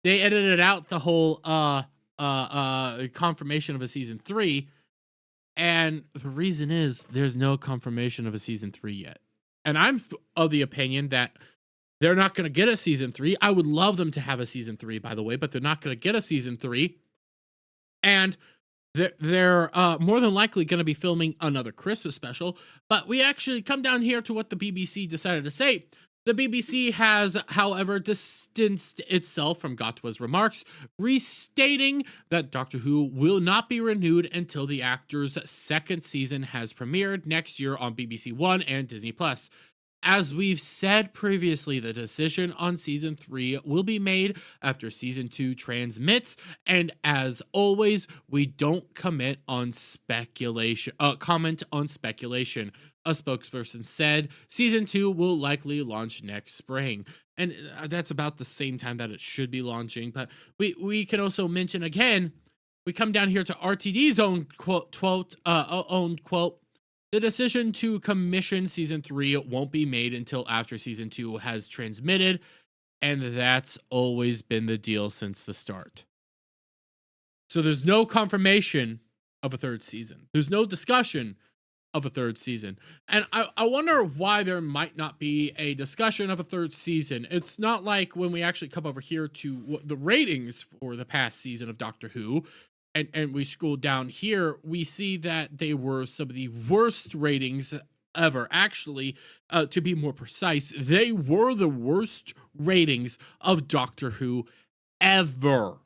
They edited out the whole confirmation of a season 3, and the reason is there's no confirmation of a season 3 yet. And I'm of the opinion that they're not going to get a season 3. I would love them to have a season 3, by the way, but they're not going to get a season 3. And they're more than likely going to be filming another Christmas special. But we actually come down here to what the BBC decided to say. The BBC has, however, distanced itself from Gatwa's remarks, restating that Doctor Who will not be renewed until the actor's 2nd season has premiered next year on BBC One and Disney+. As we've said previously, the decision on season 3 will be made after season 2 transmits, and as always, we don't comment on speculation. A spokesperson said season 2 will likely launch next spring, and that's about the same time that it should be launching. But we can also mention again, we come down here to RTD's own quote. The decision to commission season 3 won't be made until after season 2 has transmitted, and that's always been the deal since the start. So there's no confirmation of a third season. There's no discussion of a third season. And I wonder why there might not be a discussion of a third season. It's not like when we actually come over here to the ratings for the past season of Doctor Who, and we scroll down here, we see that they were some of the worst ratings ever. Actually, to be more precise, they were the worst ratings of Doctor Who ever.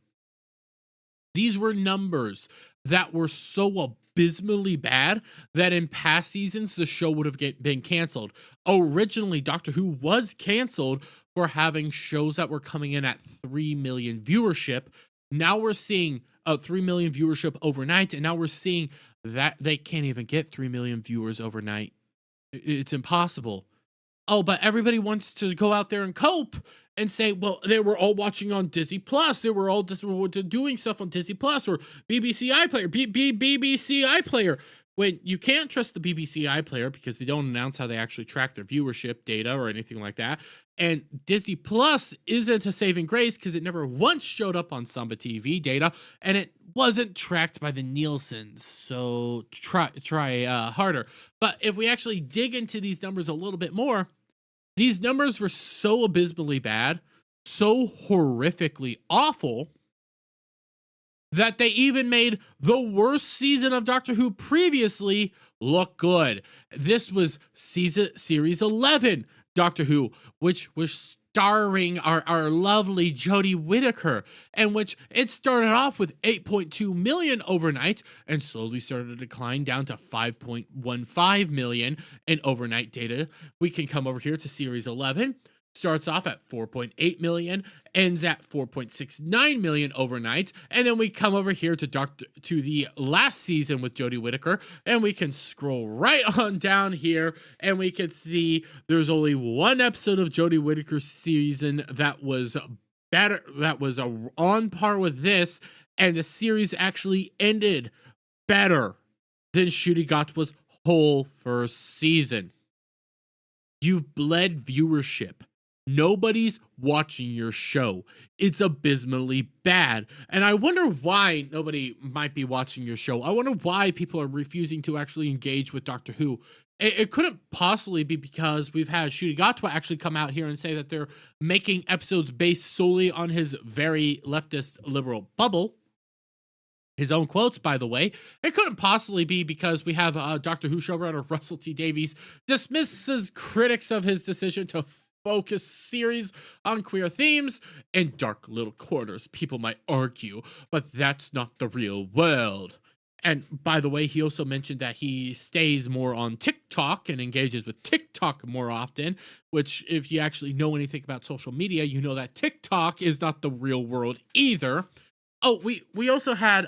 These were numbers that were so abysmally bad that in past seasons, the show would have been canceled. Originally, Doctor Who was canceled for having shows that were coming in at 3 million viewership. Now we're seeing 3 million viewership overnight, and now we're seeing that they can't even get 3 million viewers overnight. It's impossible. Oh, but everybody wants to go out there and cope and say, well, they were all watching on Disney Plus. They were all just doing stuff on Disney Plus or BBC iPlayer, BBC iPlayer. When you can't trust the BBC iPlayer because they don't announce how they actually track their viewership data or anything like that. And Disney Plus isn't a saving grace because it never once showed up on Samba TV data, and it wasn't tracked by the Nielsen. So try harder. But if we actually dig into these numbers a little bit more, these numbers were so abysmally bad, so horrifically awful, that they even made the worst season of Doctor Who previously look good. This was series 11 Doctor Who, which was starring our lovely Jodie Whittaker, and which it started off with 8.2 million overnight and slowly started to decline down to 5.15 million in overnight data. We can come over here to series 11. Starts off at 4.8 million, ends at 4.69 million overnight, and then we come over here to the last season with Jodie Whittaker, and we can scroll right on down here, and we can see there's only one episode of Jodie Whittaker's season that was better, that was on par with this, and the series actually ended better than Ncuti Gatwa's whole first season. You've bled viewership. Nobody's watching your show. It's abysmally bad. And I wonder why nobody might be watching your show. I wonder why people are refusing to actually engage with Doctor Who. It couldn't possibly be because we've had Ncuti Gatwa actually come out here and say that they're making episodes based solely on his very leftist liberal bubble. His own quotes, by the way. It couldn't possibly be because we have Doctor Who showrunner Russell T Davies dismisses critics of his decision to focus series on queer themes in dark little corners, people might argue, but that's not the real world. And by the way, he also mentioned that he stays more on TikTok and engages with TikTok more often, which if you actually know anything about social media, you know that TikTok is not the real world either. Oh, we also had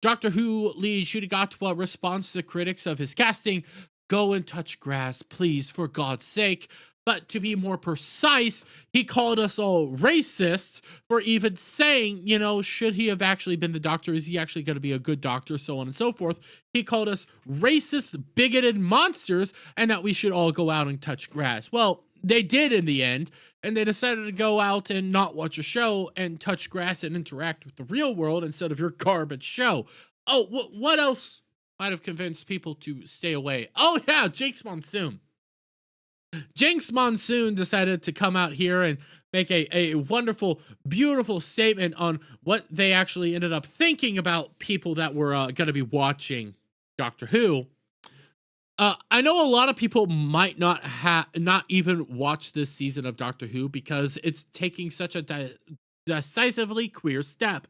Doctor Who lead Ncuti Gatwa responds to critics of his casting. Go and touch grass, please, for God's sake. But to be more precise, he called us all racists for even saying, you know, should he have actually been the doctor? Is he actually going to be a good doctor? So on and so forth. He called us racist, bigoted monsters and that we should all go out and touch grass. Well, they did in the end, and they decided to go out and not watch a show and touch grass and interact with the real world instead of your garbage show. Oh, what else might have convinced people to stay away? Oh, yeah, Jinx Monsoon. Jinx Monsoon decided to come out here and make a wonderful, beautiful statement on what they actually ended up thinking about people that were going to be watching Doctor Who. I know a lot of people might not even watch this season of Doctor Who because it's taking such a decisively queer step.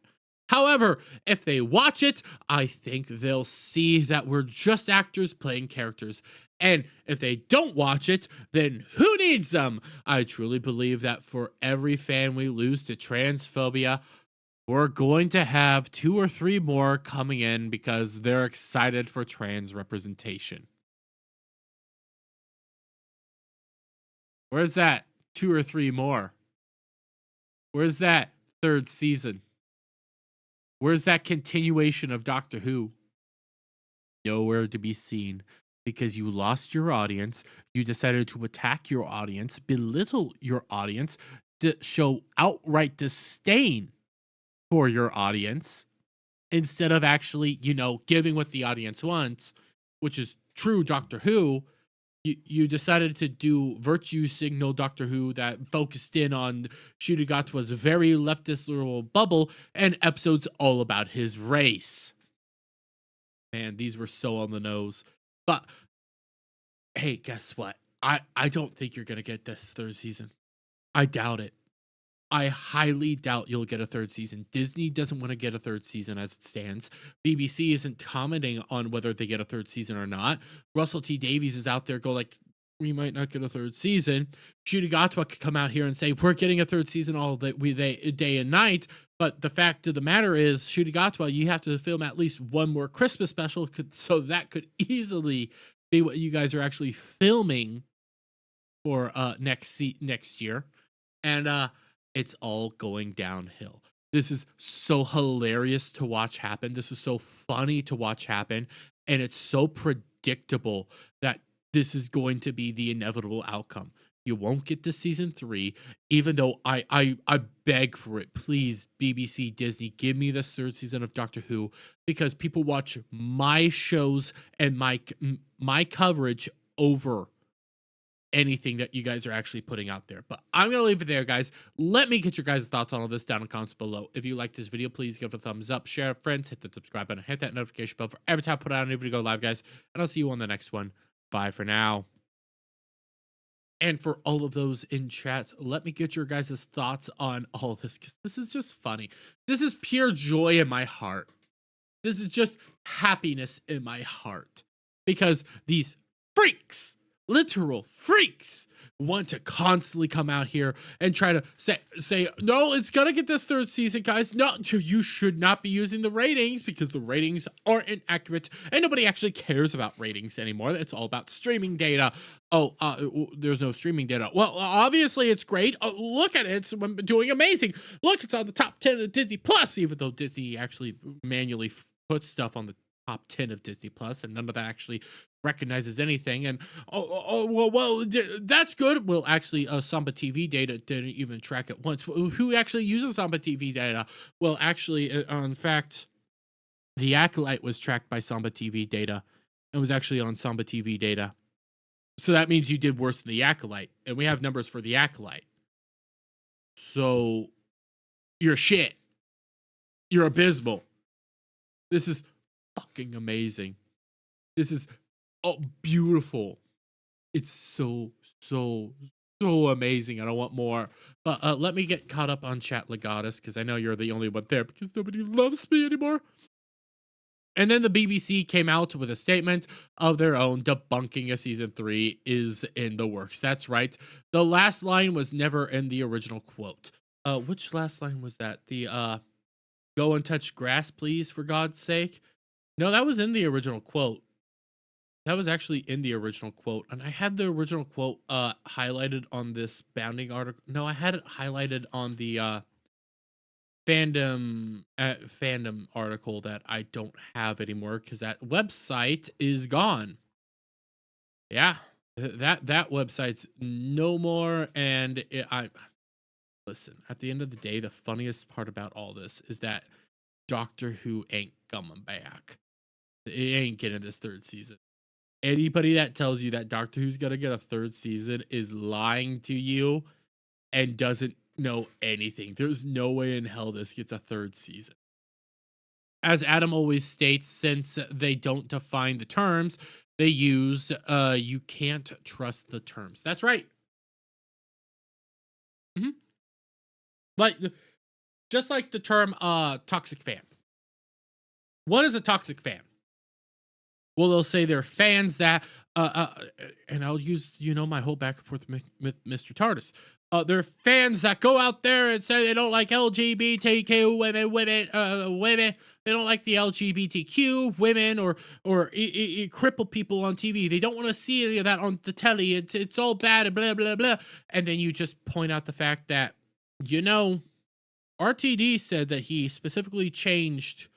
However, if they watch it, I think they'll see that we're just actors playing characters. And if they don't watch it, then who needs them? I truly believe that for every fan we lose to transphobia, we're going to have 2 or 3 more coming in because they're excited for trans representation. Where's that 2 or 3 more? Where's that 3rd season? Where's that continuation of Doctor Who? Nowhere to be seen because you lost your audience. You decided to attack your audience, belittle your audience, to show outright disdain for your audience instead of actually, giving what the audience wants, which is true Doctor Who. You decided to do virtue signal Doctor Who that focused in on Shudigatwa's very leftist little bubble and episodes all about his race. Man, these were so on the nose. But hey, guess what? I don't think you're going to get this 3rd season. I doubt it. I highly doubt you'll get a 3rd season. Disney doesn't want to get a 3rd season as it stands. BBC isn't commenting on whether they get a 3rd season or not. Russell T Davies is out there we might not get a 3rd season. Shudigatwa could come out here and say, we're getting a 3rd season all day and night. But the fact of the matter is, Shudigatwa, you have to film at least one more Christmas special, so that could easily be what you guys are actually filming for next year. And it's all going downhill. This is so hilarious to watch happen. This is so funny to watch happen. And it's so predictable that this is going to be the inevitable outcome. You won't get to season 3, even though I beg for it. Please, BBC, Disney, give me this 3rd season of Doctor Who, because people watch my shows and my coverage over anything that you guys are actually putting out there. But I'm going to leave it there, guys. Let me get your guys' thoughts on all this down in the comments below. If you like this video, please give it a thumbs up, share it with friends, hit the subscribe button, hit that notification bell for every time I put out a new video go live, guys. And I'll see you on the next one. Bye for now. And for all of those in chats, let me get your guys' thoughts on all this, because this is just funny. This is pure joy in my heart. This is just happiness in my heart, because these freaks, literal freaks, want to constantly come out here and try to say no, it's gonna get this 3rd season, guys. No, you should not be using the ratings, because the ratings are inaccurate and nobody actually cares about ratings anymore. It's all about streaming data. There's no streaming data. Well, obviously it's great. Look at it, it's doing amazing. Look, it's on the top 10 of Disney Plus, even though Disney actually manually puts stuff on the top 10 of Disney Plus, and none of that actually recognizes anything. And well, that's good. Well, actually, Samba TV data didn't even track it once. Who actually uses Samba TV data? Well, actually, in fact, the Acolyte was tracked by Samba TV data and was actually on Samba TV data. So that means you did worse than the Acolyte, and we have numbers for the Acolyte. So you're shit. You're abysmal. This is fucking amazing. This is beautiful. It's so amazing. I don't want more. But let me get caught up on Chat Legatus, because I know you're the only one there, because nobody loves me anymore. And then the BBC came out with a statement of their own debunking a season 3 is in the works. That's right. The last line was never in the original quote. Which last line was that? The go and touch grass, please, for God's sake. No, that was in the original quote. That was actually in the original quote. And I had the original quote highlighted on this bounding article. No, I had it highlighted on the fandom article that I don't have anymore, because that website is gone. Yeah, that website's no more. And listen, at the end of the day, the funniest part about all this is that Doctor Who ain't coming back. It ain't getting this 3rd season. Anybody that tells you that Doctor Who's gonna get a 3rd season is lying to you and doesn't know anything. There's no way in hell this gets a 3rd season. As Adam always states, since they don't define the terms, they use you can't trust the terms. That's right. Like, just like the term toxic fan. What is a toxic fan? Well, they'll say they're fans that, and I'll use, my whole back and forth with Mr. TARDIS. They're fans that go out there and say they don't like LGBTQ women. They don't like the LGBTQ women or cripple people on TV. They don't want to see any of that on the telly. It's all bad and blah, blah, blah. And then you just point out the fact that, RTD said that he specifically changed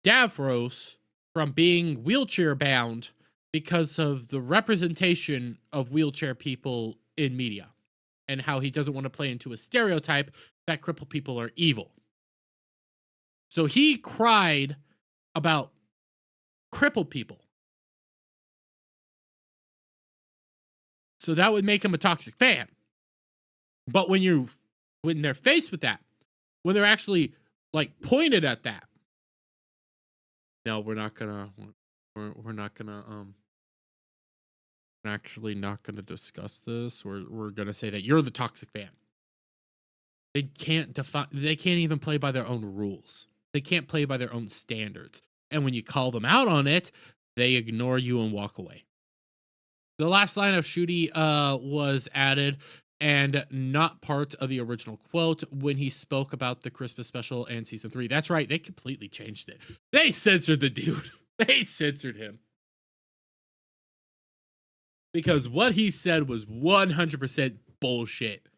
Davros from being wheelchair bound because of the representation of wheelchair people in media and how he doesn't want to play into a stereotype that crippled people are evil. So he cried about crippled people. So that would make him a toxic fan. But when they're faced with that, when they're actually pointed at that, no, we're actually not gonna discuss this. We're gonna say that you're the toxic fan. They can't even play by their own rules. They can't play by their own standards. And when you call them out on it, they ignore you and walk away. The last line of Shooty was added and not part of the original quote when he spoke about the Christmas special and season 3. That's right. They completely changed it. They censored the dude. They censored him. Because what he said was 100% bullshit.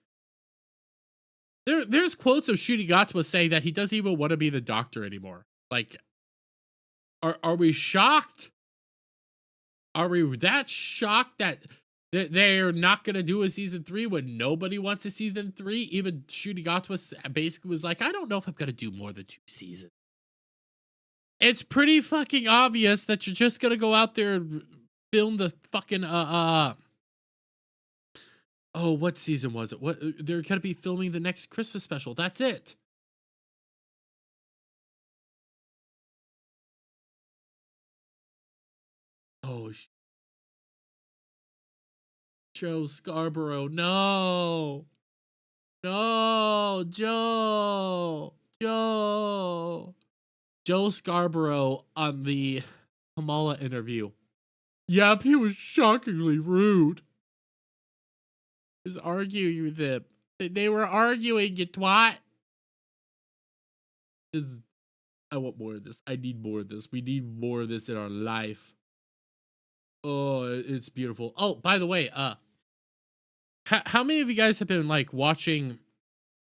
There's quotes of Shooty Gatwa saying that he doesn't even want to be the Doctor anymore. Are we shocked? Are we that shocked that they're not going to do a season 3 when nobody wants a season 3? Even Shooty Gatwa basically was like, I don't know if I'm going to do more than 2 seasons. It's pretty fucking obvious that you're just going to go out there and film the fucking, what season was it? They're going to be filming the next Christmas special. That's it. Oh, Joe Scarborough. No, Joe Scarborough on the Kamala interview. Yep, he was shockingly rude. He was arguing with them. They were arguing, you twat. I want more of this. I need more of this. We need more of this in our life. Oh, it's beautiful. Oh, by the way, how many of you guys have been watching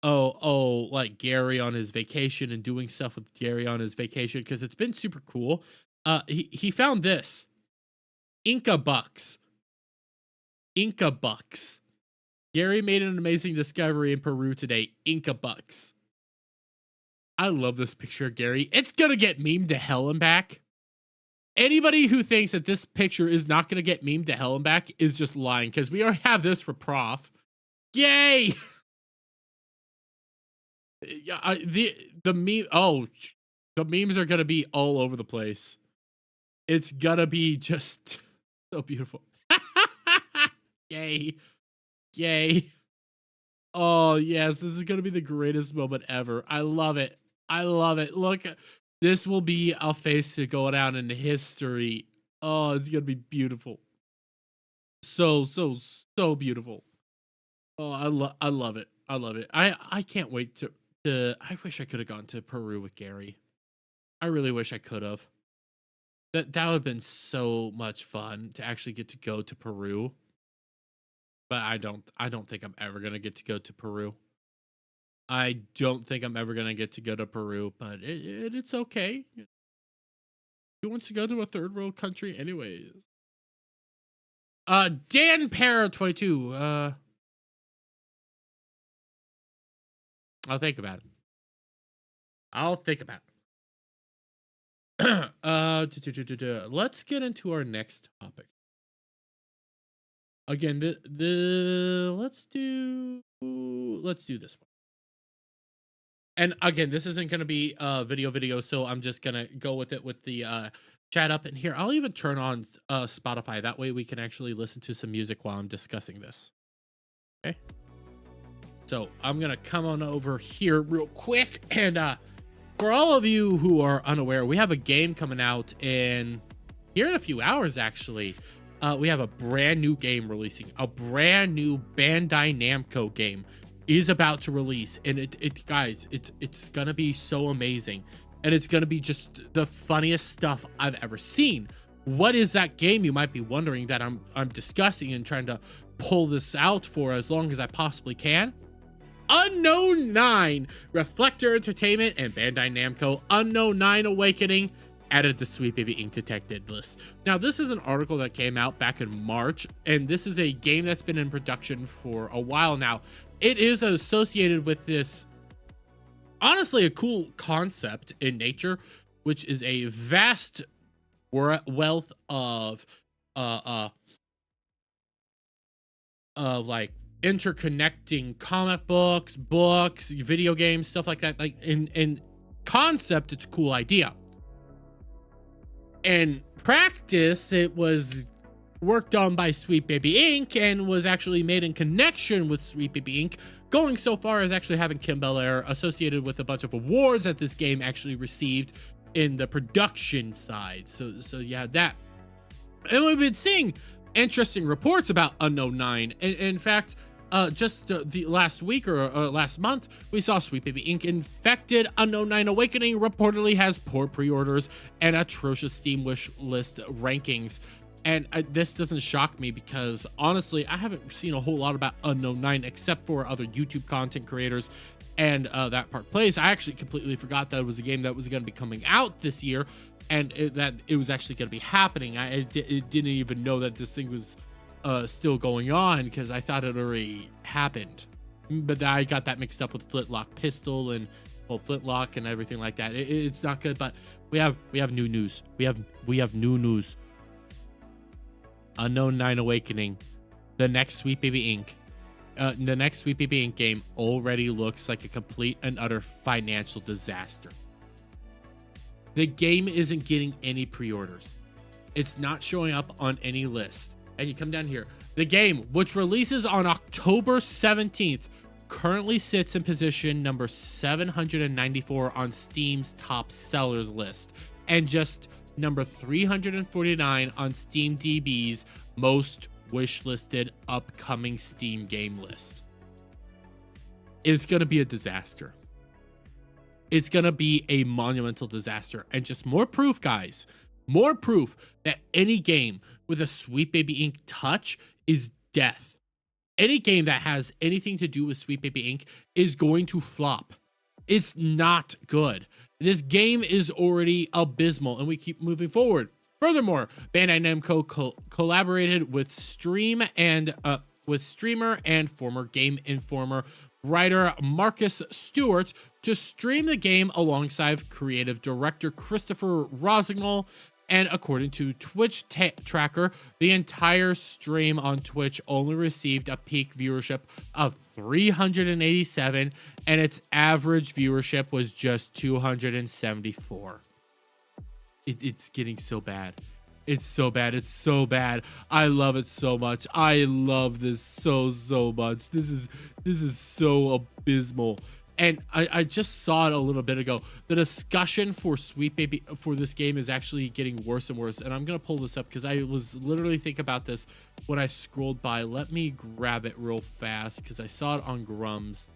Gary on his vacation and doing stuff with Gary on his vacation? Because it's been super cool. He found this. Inca bucks. Gary made an amazing discovery in Peru today. Inca bucks. I love this picture of Gary. It's gonna get memed to hell and back. Anybody who thinks that this picture is not gonna get memed to hell and back is just lying, because we already have this for Prof. Yay! The memes are gonna be all over the place. It's gonna be just so beautiful. Yay. Oh, yes, this is gonna be the greatest moment ever. I love it. Look, this will be a face to go down in history. Oh, it's gonna be beautiful. So beautiful. Oh, I love it. I can't wait to I wish I could have gone to Peru with Gary. I really wish I could have. That would have been so much fun to actually get to go to Peru. But I don't think I'm ever gonna get to go to Peru. I don't think I'm ever gonna get to go to Peru, but it's okay. Who wants to go to a third world country anyways? Dan Para 22. I'll think about it. Let's get into our next topic. Again, let's do this one. And again, this isn't going to be video, so I'm just going to go with it with the chat up in here. I'll even turn on Spotify. That way we can actually listen to some music while I'm discussing this. Okay. So I'm going to come on over here real quick. And for all of you who are unaware, we have a game coming out in here in a few hours, actually, we have a brand new game releasing. A brand new Bandai Namco game is about to release, and it's gonna be so amazing, and it's gonna be just the funniest stuff I've ever seen. What is that game, you might be wondering, that I'm discussing and trying to pull this out for as long as I possibly can? Unknown 9, Reflector Entertainment and Bandai Namco, Unknown 9 Awakening added the Sweet Baby Inc. detected list. Now, this is an article that came out back in March, and this is a game that's been in production for a while now. It is associated with this, honestly, a cool concept in nature, which is a vast wealth of like interconnecting comic books, video games, stuff like that. Like in concept, it's a cool idea. In practice, it was worked on by Sweet Baby Inc. and was actually made in connection with Sweet Baby Inc., going so far as actually having Kim Bel-Air associated with a bunch of awards that this game actually received in the production side. So yeah, that. And we've been seeing interesting reports about Unknown 9. In fact, just the last week or last month, we saw Sweet Baby Inc. Infected Unknown 9 Awakening reportedly has poor pre-orders and atrocious Steam wish list rankings. And this doesn't shock me because, honestly, I haven't seen a whole lot about Unknown 9 except for other YouTube content creators and That Part Plays. I actually completely forgot that it was a game that was going to be coming out this year, and that it was actually going to be happening. I didn't even know that this thing was still going on because I thought it already happened. But I got that mixed up with Flintlock Pistol and, well, Flintlock and everything like that. It's not good, but we have new news. We have new news. Unknown 9 Awakening, the next Sweet Baby Inc. The next Sweet Baby Inc. game already looks like a complete and utter financial disaster. The game isn't getting any pre-orders. It's not showing up on any list. And you come down here. The game, which releases on October 17th, currently sits in position number 794 on Steam's top sellers list, and just number 349 on SteamDB's most wishlisted upcoming Steam game list. It's going to be a disaster. It's going to be a monumental disaster. And just more proof, guys. More proof that any game with a Sweet Baby Inc. touch is death. Any game that has anything to do with Sweet Baby Inc. is going to flop. It's not good. This game is already abysmal, and we keep moving forward. Furthermore, Bandai Namco collaborated with streamer and former Game Informer writer Marcus Stewart to stream the game alongside creative director Christopher Rosignol. And according to Twitch Tracker, the entire stream on Twitch only received a peak viewership of 387, and its average viewership was just 274. It's getting so bad. It's so bad. It's so bad. I love it so much. I love this so much. This is so abysmal. And I just saw it a little bit ago. The discussion for Sweet Baby for this game is actually getting worse and worse. And I'm going to pull this up because I was literally thinking about this when I scrolled by. Let me grab it real fast because I saw it on Grums.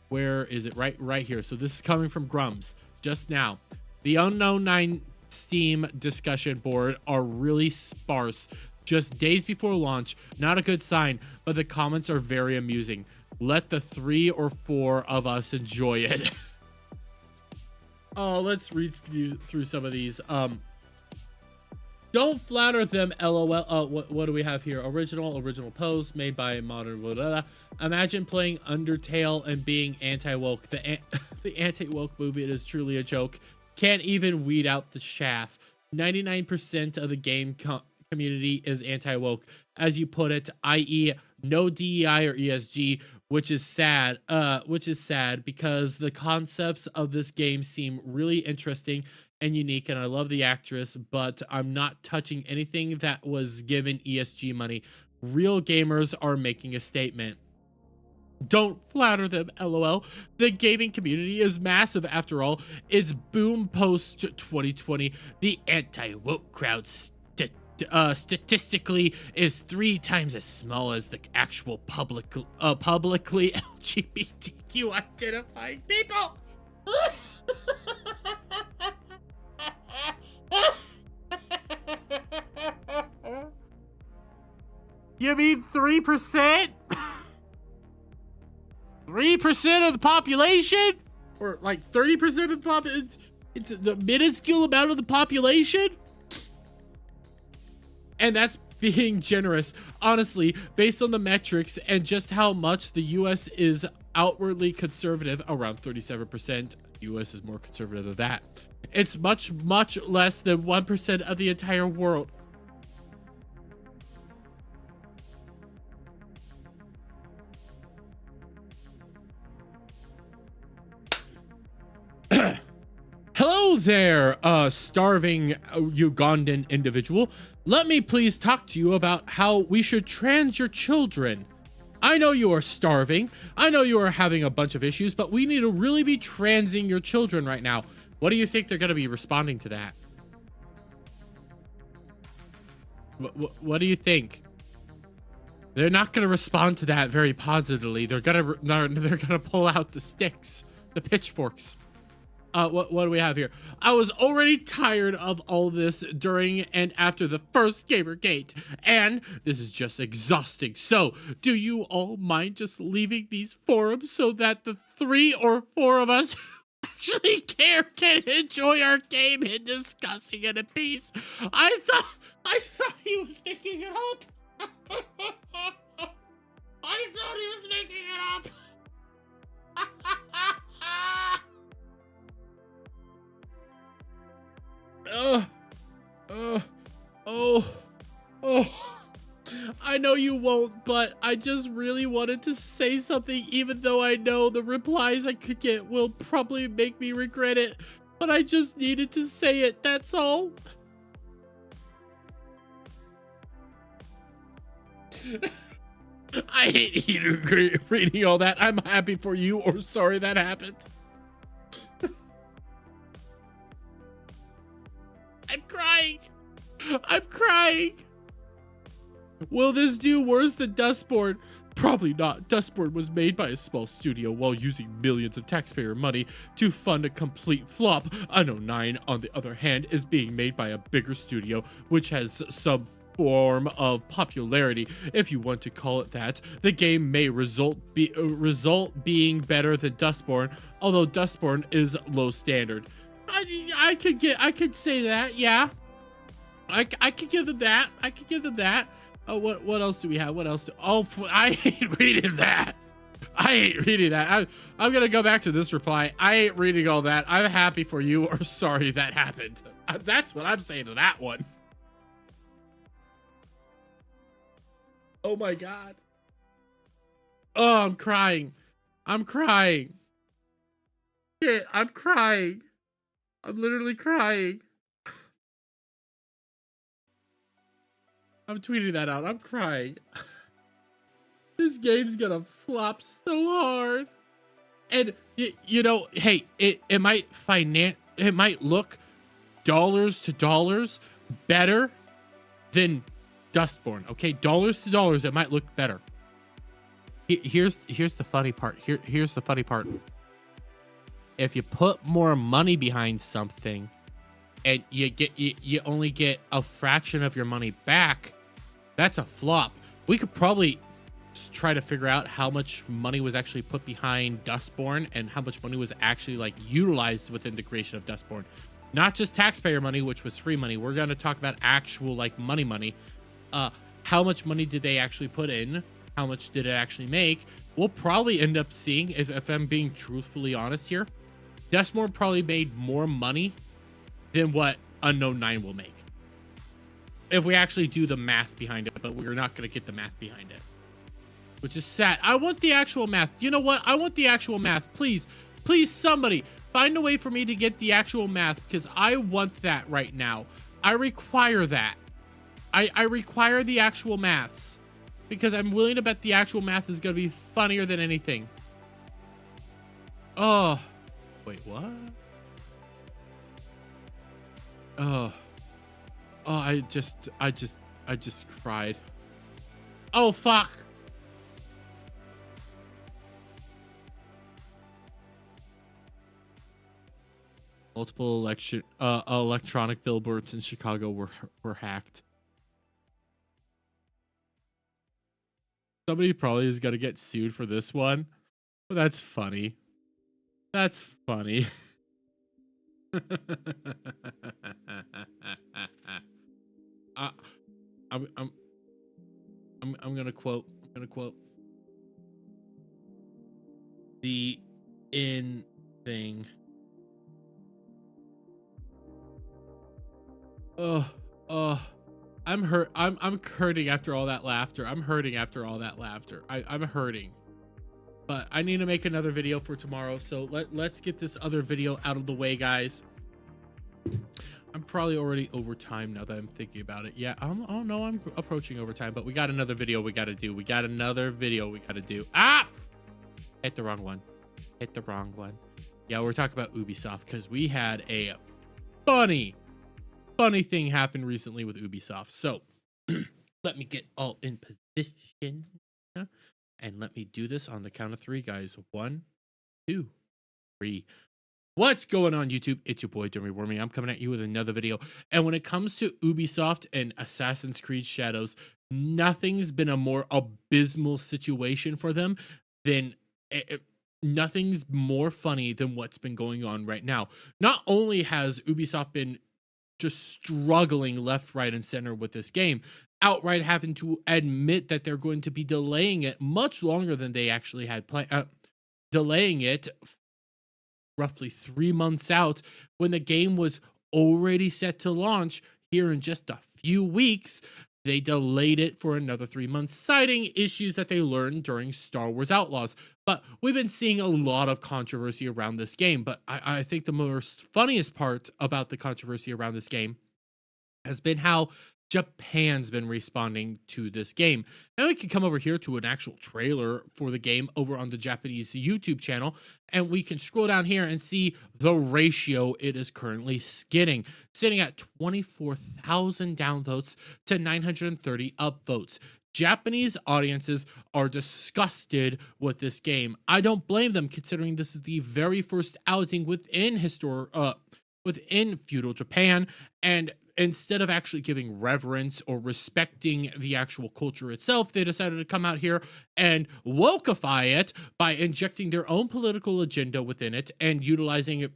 Where is it? Right here. So this is coming from Grums just now. The Unknown 9 Steam discussion board are really sparse. Just days before launch. Not a good sign, but the comments are very amusing. Let the 3 or 4 of us enjoy it. Oh, let's read through some of these. Don't flatter them, LOL. What do we have here? Original post made by modern. Blah, blah, blah. Imagine playing Undertale and being anti-woke. The anti-woke movement is truly a joke. Can't even weed out the chaff. 99% of the game community is anti-woke, as you put it, i.e., no DEI or ESG, which is sad because the concepts of this game seem really interesting and unique, and I love the actress, but I'm not touching anything that was given ESG money. Real gamers are making a statement. Don't flatter them, LOL. The gaming community is massive after all. It's boom post 2020. The anti-woke crowd statistically is 3 times as small as the actual publicly LGBTQ identifying people. You mean 3%? 3% of the population? Or like 30% of the population? It's the minuscule amount of the population? And that's being generous. Honestly, based on the metrics and just how much the US is outwardly conservative, around 37%, the US is more conservative than that. It's much, much less than 1% of the entire world. Hello there, starving Ugandan individual. Let me please talk to you about how we should trans your children. I know you are starving. I know you are having a bunch of issues, but we need to really be transing your children right now. What do you think they're going to be responding to that? What do you think? They're not going to respond to that very positively. They're going to pull out the sticks, the pitchforks. What do we have here? I was already tired of all this during and after the first Gamergate, and this is just exhausting. So, do you all mind just leaving these forums so that the 3 or 4 of us who actually care can enjoy our game in discussing it in peace? I thought he was making it up. I thought he was making it up. I know you won't, but I just really wanted to say something, even though I know the replies I could get will probably make me regret it, but I just needed to say it, that's all. I hate you reading all that. I'm happy for you or sorry that happened. I'm crying. Will this do worse than Dustborn? Probably not. Dustborn was made by a small studio while using millions of taxpayer money to fund a complete flop. Unknown 9, on the other hand, is being made by a bigger studio, which has some form of popularity, if you want to call it that. The game may result being better than Dustborn, although Dustborn is low standard. I could say that, yeah. I could give them that. I could give them that. Oh, what else do we have? What else? I hate reading that. I hate reading that. I'm gonna go back to this reply. I hate reading all that. I'm happy for you or sorry that happened. That's what I'm saying to that one. Oh my god. Oh, I'm crying. I'm crying. Shit, I'm crying. I'm literally crying. I'm tweeting that out. I'm crying. This game's gonna flop so hard. And you know, hey, it might look dollars to dollars better than Dustborn. Okay, dollars to dollars, it might look better. Here's the funny part. Here's the funny part. If you put more money behind something and you only get a fraction of your money back, that's a flop. We could probably try to figure out how much money was actually put behind Dustborn and how much money was actually like utilized within the creation of Dustborn. Not just taxpayer money, which was free money. We're going to talk about actual like money. How much money did they actually put in? How much did it actually make? We'll probably end up seeing, if I'm being truthfully honest here, Dustborn probably made more money than what Unknown 9 will make. If we actually do the math behind it, but we're not going to get the math behind it. Which is sad. I want the actual math. You know what? I want the actual math. Please, somebody, find a way for me to get the actual math, because I want that right now. I require that. I require the actual maths, because I'm willing to bet the actual math is going to be funnier than anything. Oh. Wait, what? Oh. Oh, I just cried. Oh, fuck. Multiple electronic billboards in Chicago were hacked. Somebody probably is gonna get sued for this one. But that's funny. That's funny. uh, I'm gonna quote. The in thing. I'm hurting after all that laughter. I'm hurting. But I need to make another video for tomorrow. So let's get this other video out of the way, guys. I'm probably already over time now that I'm thinking about it. Yeah, oh no, I'm approaching overtime, but we got another video we got to do. Ah! Hit the wrong one. Yeah, we're talking about Ubisoft because we had a funny thing happen recently with Ubisoft. So let me get all in position and let me do this on the count of 3, guys. 1, 2, 3. What's going on, YouTube? It's your boy Dermy. I'm coming at you with another video. And when it comes to Ubisoft and Assassin's Creed Shadows, nothing's been a more abysmal situation for them than nothing's more funny than what's been going on right now. Not only has Ubisoft been just struggling left, right, and center with this game, outright having to admit that they're going to be delaying it much longer than they actually had planned, delaying it roughly 3 months out when the game was already set to launch here in just a few weeks. They delayed it for another 3 months, citing issues that they learned during Star Wars Outlaws. But we've been seeing a lot of controversy around this game. But I think the most funniest part about the controversy around this game has been how Japan's been responding to this game. Now we can come over here to an actual trailer for the game over on the Japanese YouTube channel, and we can scroll down here and see the ratio it is currently sitting at 24,000 downvotes to 930 upvotes. Japanese audiences are disgusted with this game. I don't blame them, considering this is the very first outing within feudal Japan, and instead of actually giving reverence or respecting the actual culture itself, they decided to come out here and wokeify it by injecting their own political agenda within it and utilizing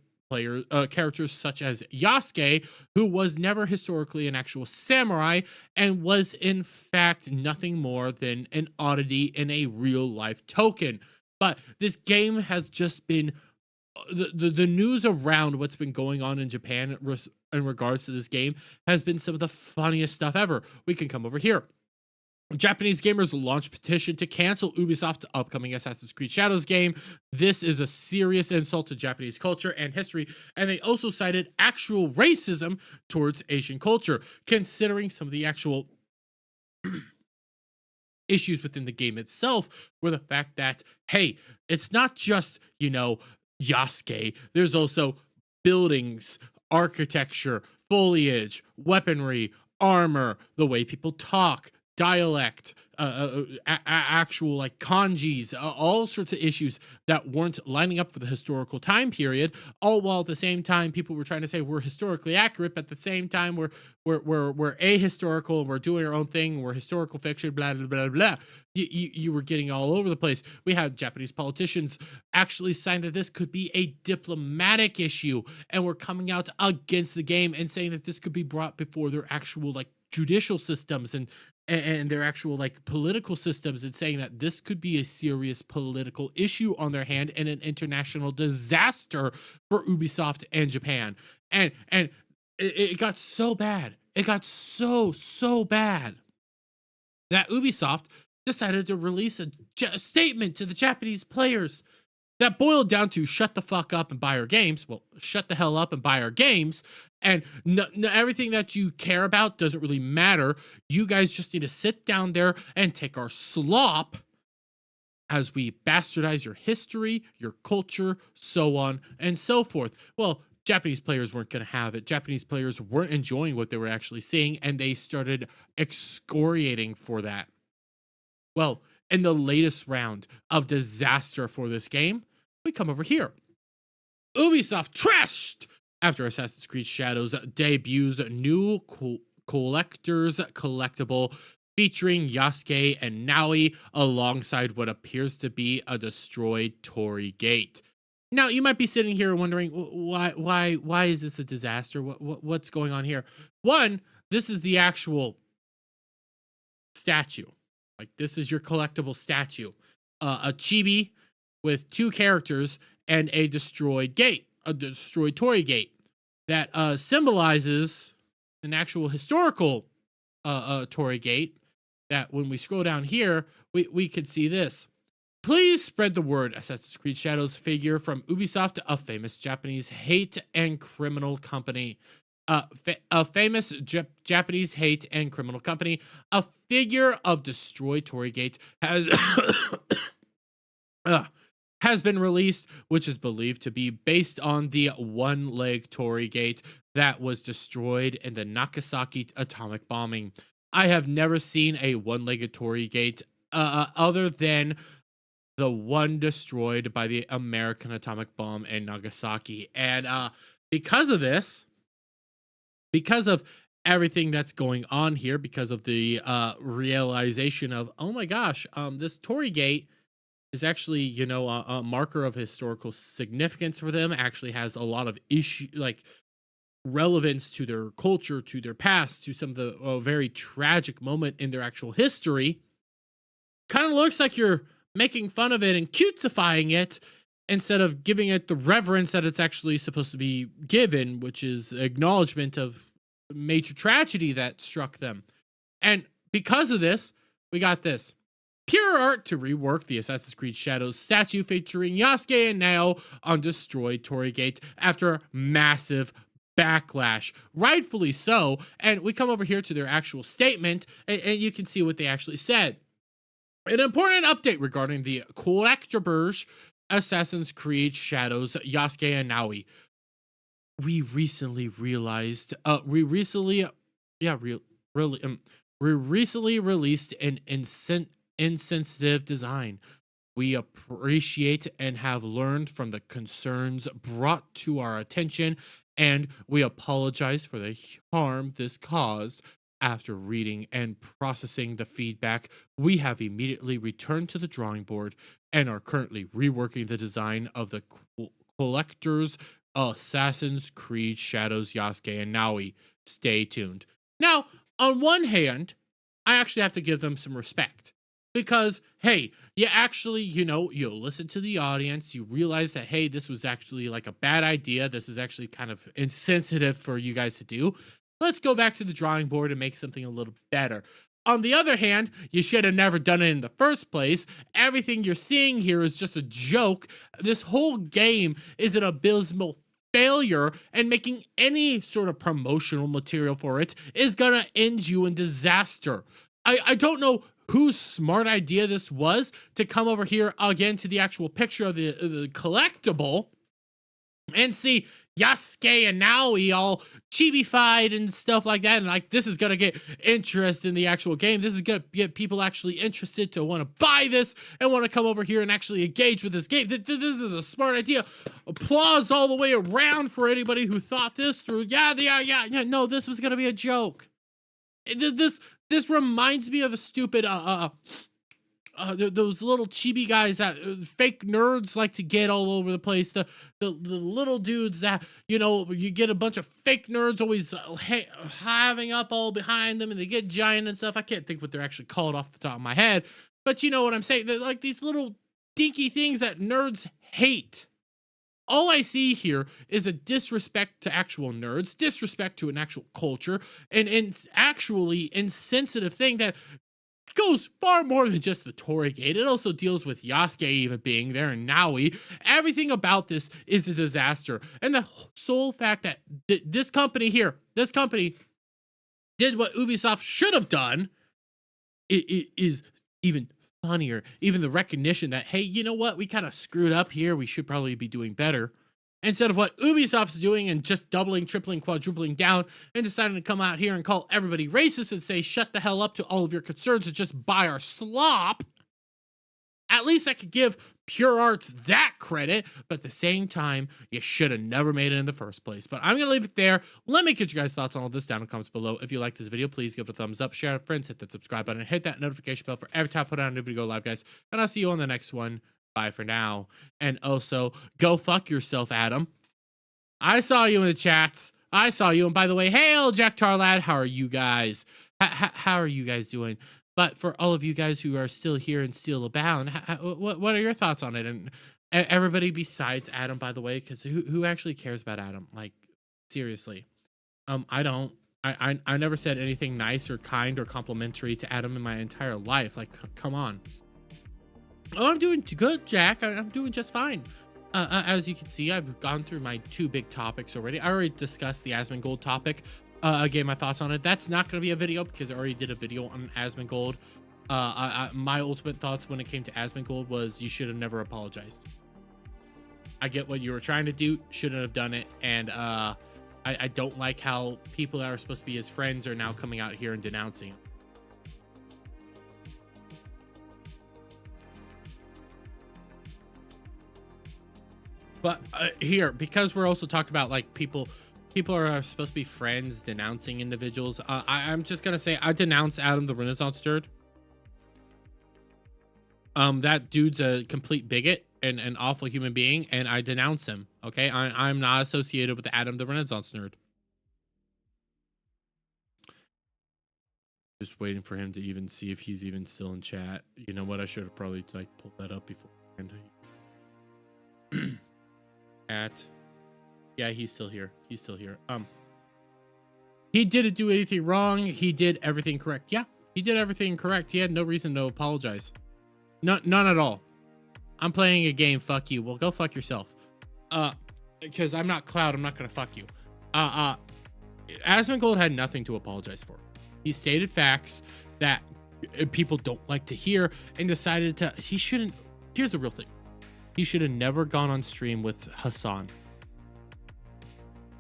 characters such as Yasuke, who was never historically an actual samurai and was in fact nothing more than an oddity in a real life token. But this game has just been the news around what's been going on in Japan in regards to this game has been some of the funniest stuff ever. We can come over here. Japanese gamers launched petition to cancel Ubisoft's upcoming Assassin's Creed Shadows game. This is a serious insult to Japanese culture and history, and they also cited actual racism towards Asian culture, considering some of the actual issues within the game itself were the fact that, hey, it's not just, Yasuke, there's also buildings, architecture, foliage, weaponry, armor, the way people talk, dialect, actual like kanjis, all sorts of issues that weren't lining up for the historical time period, all while at the same time people were trying to say we're historically accurate, but at the same time we're ahistorical and we're doing our own thing, we're historical fiction, blah blah blah blah. You were getting all over the place. We had Japanese politicians actually sign that this could be a diplomatic issue, and we're coming out against the game and saying that this could be brought before their actual like judicial systems and their actual like political systems, and saying that this could be a serious political issue on their hand and an international disaster for Ubisoft and Japan. And it got so bad. It got so bad that Ubisoft decided to release a statement to the Japanese players that boiled down to shut the fuck up and buy our games. Well, shut the hell up and buy our games. And everything that you care about doesn't really matter. You guys just need to sit down there and take our slop as we bastardize your history, your culture, so on and so forth. Well, Japanese players weren't going to have it. Japanese players weren't enjoying what they were actually seeing, and they started excoriating for that. Well, in the latest round of disaster for this game, we come over here. Ubisoft trashed after Assassin's Creed Shadows debuts new collector's collectible featuring Yasuke and Naoi alongside what appears to be a destroyed Torii Gate. Now, you might be sitting here wondering, why is this a disaster? What's going on here? One, this is the actual statue. Like, this is your collectible statue. A chibi with 2 characters and a destroyed gate, a destroyed Torii Gate that symbolizes an actual historical Torii Gate that when we scroll down here, we could see this. Please spread the word. Assassin's Creed Shadows figure from Ubisoft, a famous Japanese hate and criminal company. A famous Japanese hate and criminal company. A figure of destroyed Torii Gate has been released, which is believed to be based on the one-leg Torii Gate that was destroyed in the Nagasaki atomic bombing. I have never seen a one-legged Torii Gate other than the one destroyed by the American atomic bomb in Nagasaki. And because of this, because of everything that's going on here, because of the realization of, oh my gosh, this Torii Gate is actually, you know, a marker of historical significance for them, actually has a lot of relevance to their culture, to their past, to some of the very tragic moment in their actual history. Kind of looks like you're making fun of it and cutesifying it instead of giving it the reverence that it's actually supposed to be given, which is acknowledgement of major tragedy that struck them. And because of this, we got this. Pure art to rework the Assassin's Creed Shadows statue featuring Yasuke and Nao on destroyed Torii Gate after massive backlash. Rightfully so. And we come over here to their actual statement, and you can see what they actually said. An important update regarding the collectibles Assassin's Creed Shadows Yasuke and Naoi. We recently released an insensitive design. We appreciate and have learned from the concerns brought to our attention, and we apologize for the harm this caused. After reading and processing the feedback, we have immediately returned to the drawing board and are currently reworking the design of the collector's Assassin's Creed Shadows Yasuke and Naoi. Stay tuned. Now, on one hand, I actually have to give them some respect. Because, hey, you actually, you listen to the audience, you realize that, hey, this was actually like a bad idea. This is actually kind of insensitive for you guys to do. Let's go back to the drawing board and make something a little better. On the other hand, you should have never done it in the first place. Everything you're seeing here is just a joke. This whole game is an abysmal failure, and making any sort of promotional material for it is gonna end you in disaster. I don't know whose smart idea this was to come over here again to the actual picture of the collectible and see Yasuke and Naoi all chibi-fied and stuff like that, and like, this is gonna get interest in the actual game. This is gonna get people actually interested to want to buy this and want to come over here and actually engage with this game. This is a smart idea. Applause all the way around for anybody who thought this through. Yeah. No, this was gonna be a joke. This reminds me of the stupid those little chibi guys that fake nerds like to get all over the place. The little dudes that, you get a bunch of fake nerds always having up all behind them, and they get giant and stuff. I can't think what they're actually called off the top of my head, but you know what I'm saying. They're like these little dinky things that nerds hate. All I see here is a disrespect to actual nerds, disrespect to an actual culture, and actually insensitive thing that goes far more than just the Torii Gate. It also deals with Yasuke even being there and Naoi. Everything about this is a disaster. And the sole fact that this company did what Ubisoft should have done, it is even funnier. Even the recognition that, hey, you know what? We kind of screwed up here. We should probably be doing better. instead of what Ubisoft's doing and just doubling, tripling, quadrupling down and deciding to come out here and call everybody racist and say, shut the hell up to all of your concerns and just buy our slop. At least I could give Pure Arts that credit, but at the same time, you should have never made it in the first place. But I'm going to leave it there. Let me get you guys' thoughts on all this down in the comments below. If you like this video, please give it a thumbs up, share it with friends, hit that subscribe button, and hit that notification bell for every time I put out a new video live, guys. And I'll see you on the next one. Bye for now. And also, go fuck yourself, Adam. I saw you in the chats. I saw you. And by the way, hey, old Jack Tarlad, how are you guys? How are you guys doing? But for all of you guys who are still here and still abound, what are your thoughts on it? And everybody besides Adam, by the way, because who actually cares about Adam? Like, seriously. I don't. I never said anything nice or kind or complimentary to Adam in my entire life. Like, come on. Oh, I'm doing good, Jack. I'm doing just fine. As you can see, I've gone through my 2 big topics already. I already discussed the Asmongold topic. I gave my thoughts on it. That's not going to be a video because I already did a video on Asmongold. My ultimate thoughts when it came to Asmongold was you should have never apologized. I get what you were trying to do, shouldn't have done it, and I don't like how people that are supposed to be his friends are now coming out here and denouncing him. But here, because we're also talking about like people are supposed to be friends denouncing individuals. I'm just gonna say I denounce Adam the Renaissance Nerd. That dude's a complete bigot and an awful human being, and I denounce him. Okay, I'm not associated with Adam the Renaissance Nerd. Just waiting for him to even see if he's even still in chat. You know what? I should have probably like pulled that up before. Yeah, he's still here. He's still here. He didn't do anything wrong. He did everything correct. Yeah, he did everything correct. He had no reason to apologize. None at all. I'm playing a game. Fuck you. Well, go fuck yourself. Because I'm not Cloud. I'm not gonna fuck you. Asmongold had nothing to apologize for. He stated facts that people don't like to hear and decided to. He shouldn't. Here's the real thing. He should have never gone on stream with Hassan.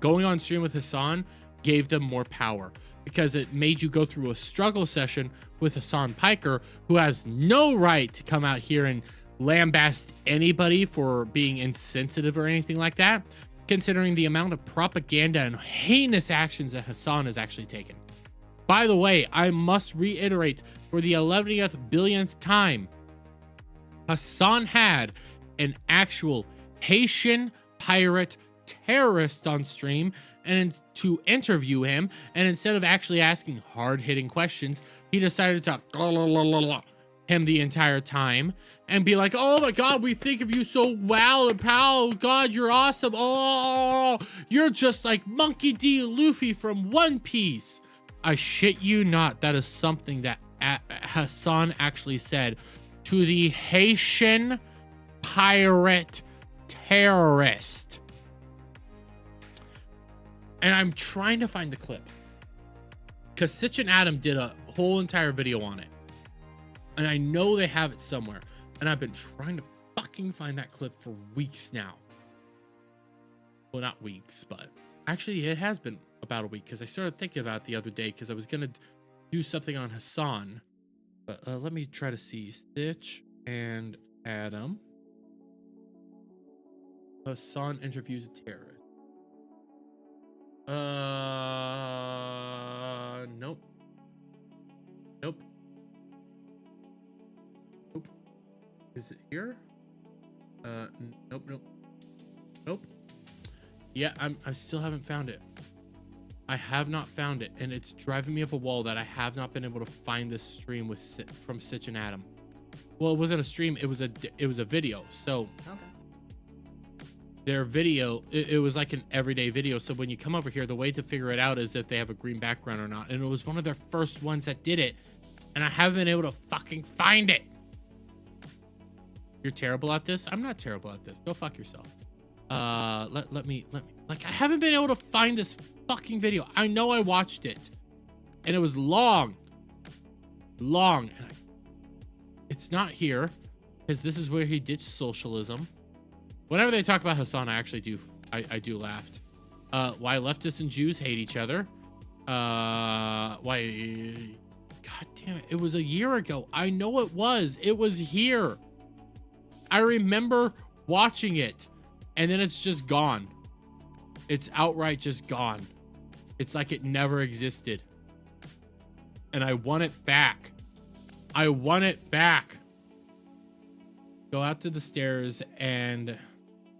Going on stream with Hassan gave them more power because it made you go through a struggle session with Hassan Piker, who has no right to come out here and lambaste anybody for being insensitive or anything like that, considering the amount of propaganda and heinous actions that Hassan has actually taken. By the way, I must reiterate for the 11th billionth time, Hassan had an actual Haitian pirate terrorist on stream and to interview him, and instead of actually asking hard-hitting questions, he decided to him the entire time and be like, oh my god, we think of you so well and pal, god, you're awesome, oh, you're just like Monkey D. Luffy from One Piece. I shit you not, that is something that Hassan actually said to the Haitian pirate terrorist. And I'm trying to find the clip because Sitch and Adam did a whole entire video on it, and I know they have it somewhere, and I've been trying to fucking find that clip for weeks now. Well, not weeks, but actually it has been about a week because I started thinking about it the other day because I was gonna do something on Hassan. But let me try to see Stitch and Adam. Hassan interviews a terrorist. Nope. Nope. Nope. Is it here? Nope, nope. Nope. Yeah, I still haven't found it. I have not found it, and it's driving me up a wall that I have not been able to find this stream from Sitch and Adam. Well, it wasn't a stream, it was a video. So okay. Their video, it was like an everyday video. So when you come over here, the way to figure it out is if they have a green background or not. And it was one of their first ones that did it, and I haven't been able to fucking find it. You're terrible at this? I'm not terrible at this. Go fuck yourself. Let me like, I haven't been able to find this fucking video. I know I watched it and it was long, and it's not here because this is where he ditched socialism. Whenever they talk about Hassan, I actually do I do laughed. Why leftists and Jews hate each other. Why... God damn it. It was a year ago. I know it was. It was here. I remember watching it. And then it's just gone. It's outright just gone. It's like it never existed. And I want it back. I want it back. Go out to the stairs and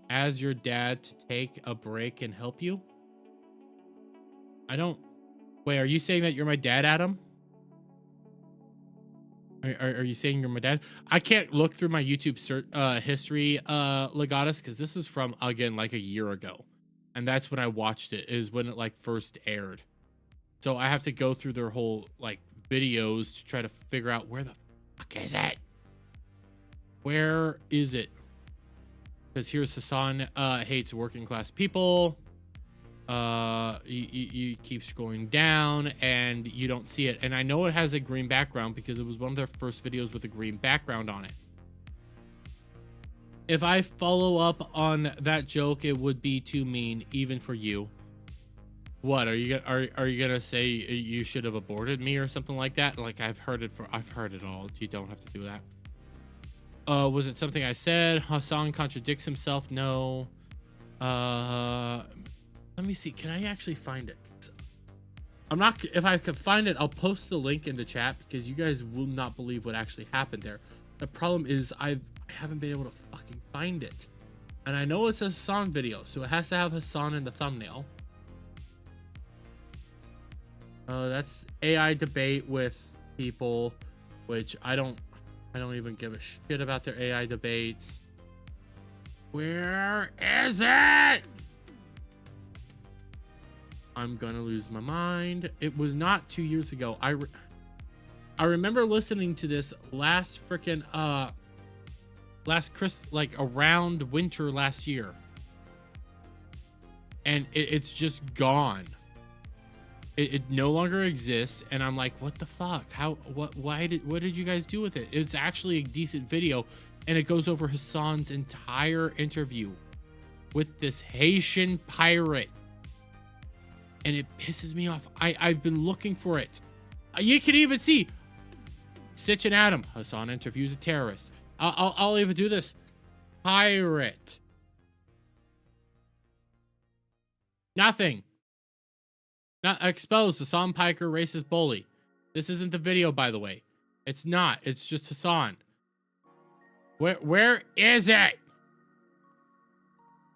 ask your dad to take a break and help you. I don't... Wait, are you saying that you're my dad, Adam? Are you saying you're my dad? I can't look through my YouTube history, Legatus, because this is from, again, like a year ago. And that's when I watched it, is when it, like, first aired. So I have to go through their whole, like, videos to try to figure out where the fuck is it? Where is it? Because here's Hassan hates working class people. You keep scrolling down and you don't see it. And I know it has a green background because it was one of their first videos with a green background on it. If I follow up on that joke, it would be too mean, even for you. What are you gonna say? You should have aborted me or something like that? Like I've heard it all. You don't have to do that. Was it something I said? Hassan contradicts himself. No. Let me see. Can I actually find it? I'm not. If I can find it, I'll post the link in the chat because you guys will not believe what actually happened there. The problem is I haven't been able to fucking find it, and I know it's a Hassan video, so it has to have Hassan in the thumbnail. That's AI debate with people, which I don't even give a shit about their AI debates. Where is it? I'm gonna lose my mind. It was not 2 years ago. I remember listening to this last freaking like around winter last year, and it's just gone. It no longer exists, and I'm like, what the fuck? What did you guys do with it? It's actually a decent video, and it goes over Hassan's entire interview with this Haitian pirate. And it pisses me off. I've been looking for it. You can even see Sitch and Adam. Hassan interviews a terrorist. I'll even do this. Pirate. Nothing. Not exposed. Hassan Piker, racist bully. This isn't the video, by the way. It's not. It's just Hassan. Where is it?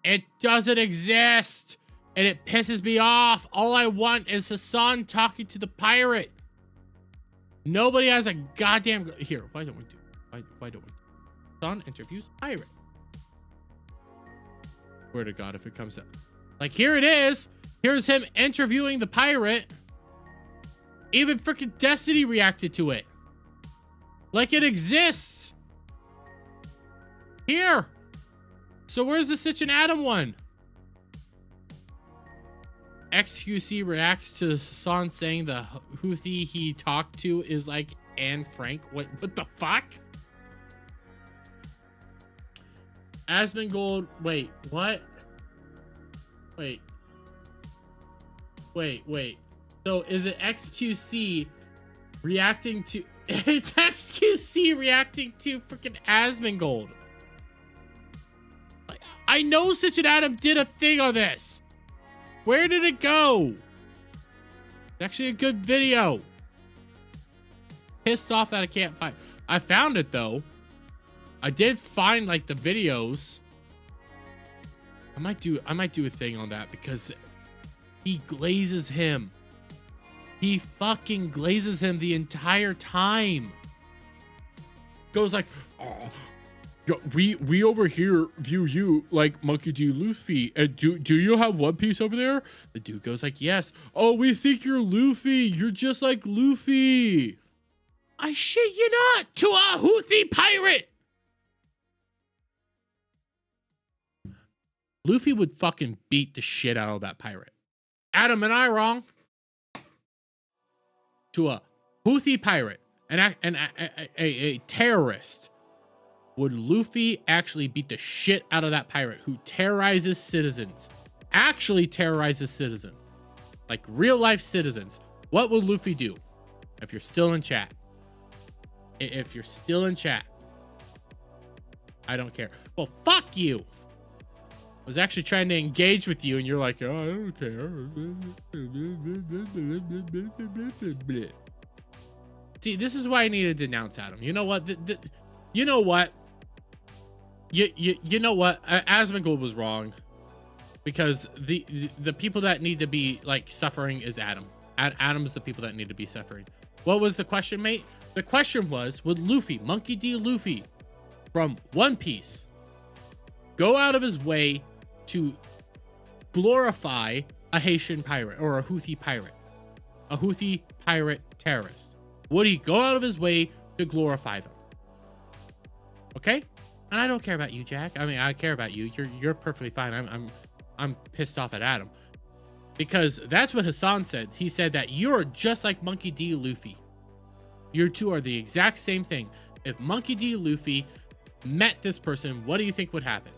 It doesn't exist. And it pisses me off. All I want is Hassan talking to the pirate. Nobody has a goddamn... Here, why don't we do it? Why don't we? Hassan interviews pirate. Swear to God, if it comes up. Like, here it is. Here's him interviewing the pirate. Even freaking Destiny reacted to it. Like it exists. Here. So where's the Sitch and Adam one? XQC reacts to Hassan saying the Houthi he talked to is like Anne Frank. What the fuck? Asmongold, wait, what? Wait. So is it XQC reacting to... It's XQC reacting to freaking Asmongold. Like, I know Sitch and Adam did a thing on this. Where did it go? It's actually a good video. Pissed off that I can't find. I found it though. I did find like the videos. I might do a thing on that because he glazes him. He fucking glazes him the entire time. Goes like, oh, we over here view you like Monkey D. Luffy. Do you have One Piece over there? The dude goes like, yes. Oh, we think you're Luffy. You're just like Luffy. I shit you not. To a Houthi pirate. Luffy would fucking beat the shit out of that pirate. Adam and I wrong. To a Houthi pirate, a terrorist. Would Luffy actually beat the shit out of that pirate who terrorizes citizens? actually terrorizes citizens, like real life citizens, what would Luffy do? If you're still in chat. If you're still in chat. I don't care. Well, fuck you. I was actually trying to engage with you and you're like, oh, I don't care. See, this is why I need to denounce Adam. You know what? You know what? You know what? Asmongold was wrong. Because the people that need to be like suffering is Adam. Adam's the people that need to be suffering. What was the question, mate? The question was, would Luffy, Monkey D. Luffy from One Piece, go out of his way to glorify a Haitian pirate or a Houthi pirate, a Houthi pirate terrorist? Would he go out of his way to glorify them? Okay? And I don't care about you, Jack. I mean, I care about you. You're perfectly fine. I'm pissed off at Adam. Because that's what Hassan said. He said that you're just like Monkey D. Luffy. You two are the exact same thing. If Monkey D. Luffy met this person, what do you think would happen?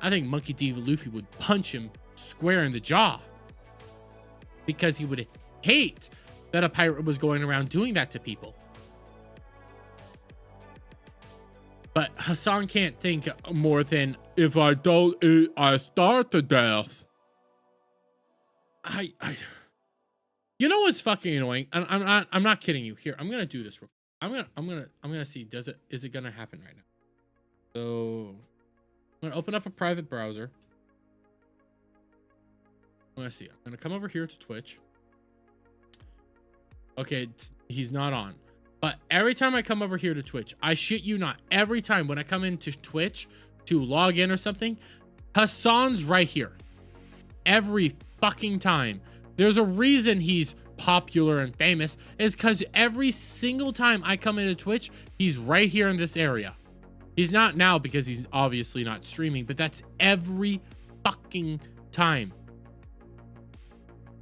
I think Monkey D. Luffy would punch him square in the jaw. Because he would hate that a pirate was going around doing that to people. But Hassan can't think more than, if I don't eat, I starve to death. You know what's fucking annoying? I'm not kidding you. Here, I'm gonna do this real quick. I'm gonna see, is it gonna happen right now? So I'm gonna open up a private browser. I'm gonna see. I'm gonna come over here to Twitch. Okay, he's not on. But every time I come over here to Twitch, I shit you not, every time when I come into Twitch to log in or something, Hassan's right here. Every fucking time. There's a reason he's popular and famous, is because every single time I come into Twitch, he's right here in this area. He's not now because he's obviously not streaming, but that's every fucking time.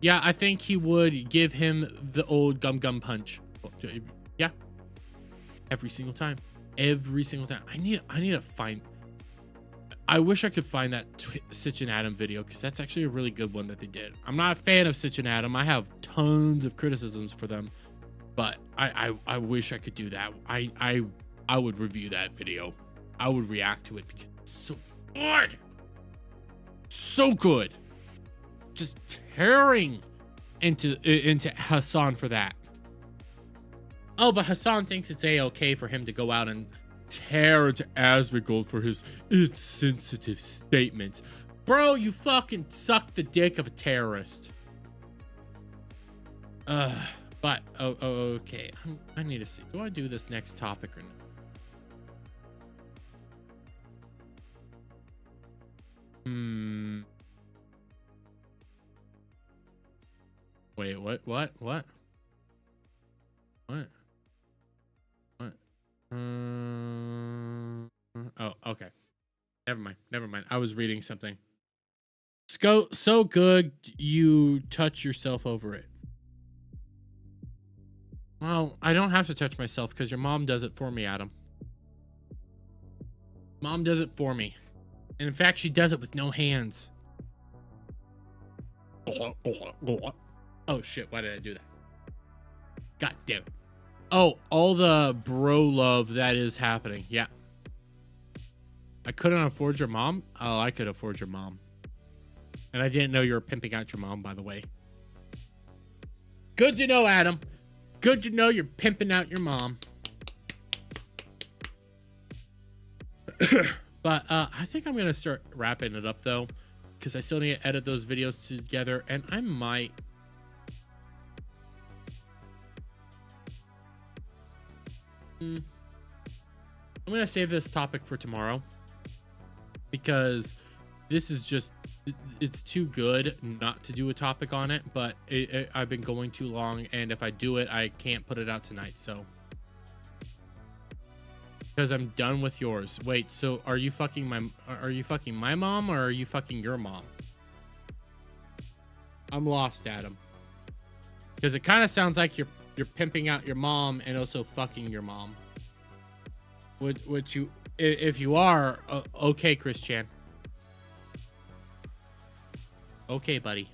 Yeah, I think he would give him the old gum punch. Yeah. Every single time. Every single time. I need to find... I wish I could find that Sitch and Adam video, because that's actually a really good one that they did. I'm not a fan of Sitch and Adam. I have tons of criticisms for them, but I wish I could do that. I would review that video. I would react to it because it's so good. So good. Just tearing into Hassan for that. Oh, but Hassan thinks it's a-okay for him to go out and tear into Asmongold for his insensitive statements. Bro, you fucking suck the dick of a terrorist. But okay. I need to see. Do I do this next topic or not? Wait, what? Oh, okay. Never mind. I was reading something. So good you touch yourself over it. Well, I don't have to touch myself because your mom does it for me, Adam. Mom does it for me. And in fact, she does it with no hands. Oh shit, why did I do that? God damn it. Oh, all the bro love that is happening. Yeah. I couldn't afford your mom? Oh, I could afford your mom. And I didn't know you were pimping out your mom, by the way. Good to know, Adam. Good to know you're pimping out your mom. But I think I'm going to start wrapping it up, though, because I still need to edit those videos together, and I might... I'm going to save this topic for tomorrow, because this is just... It's too good not to do a topic on it, but I've been going too long, and if I do it, I can't put it out tonight, so... Because I'm done with yours. Wait, so are you fucking my mom, or are you fucking your mom? I'm lost, Adam. Because it kind of sounds like you're pimping out your mom and also fucking your mom. Would you, if you are, okay, Chris Chan. Okay, buddy.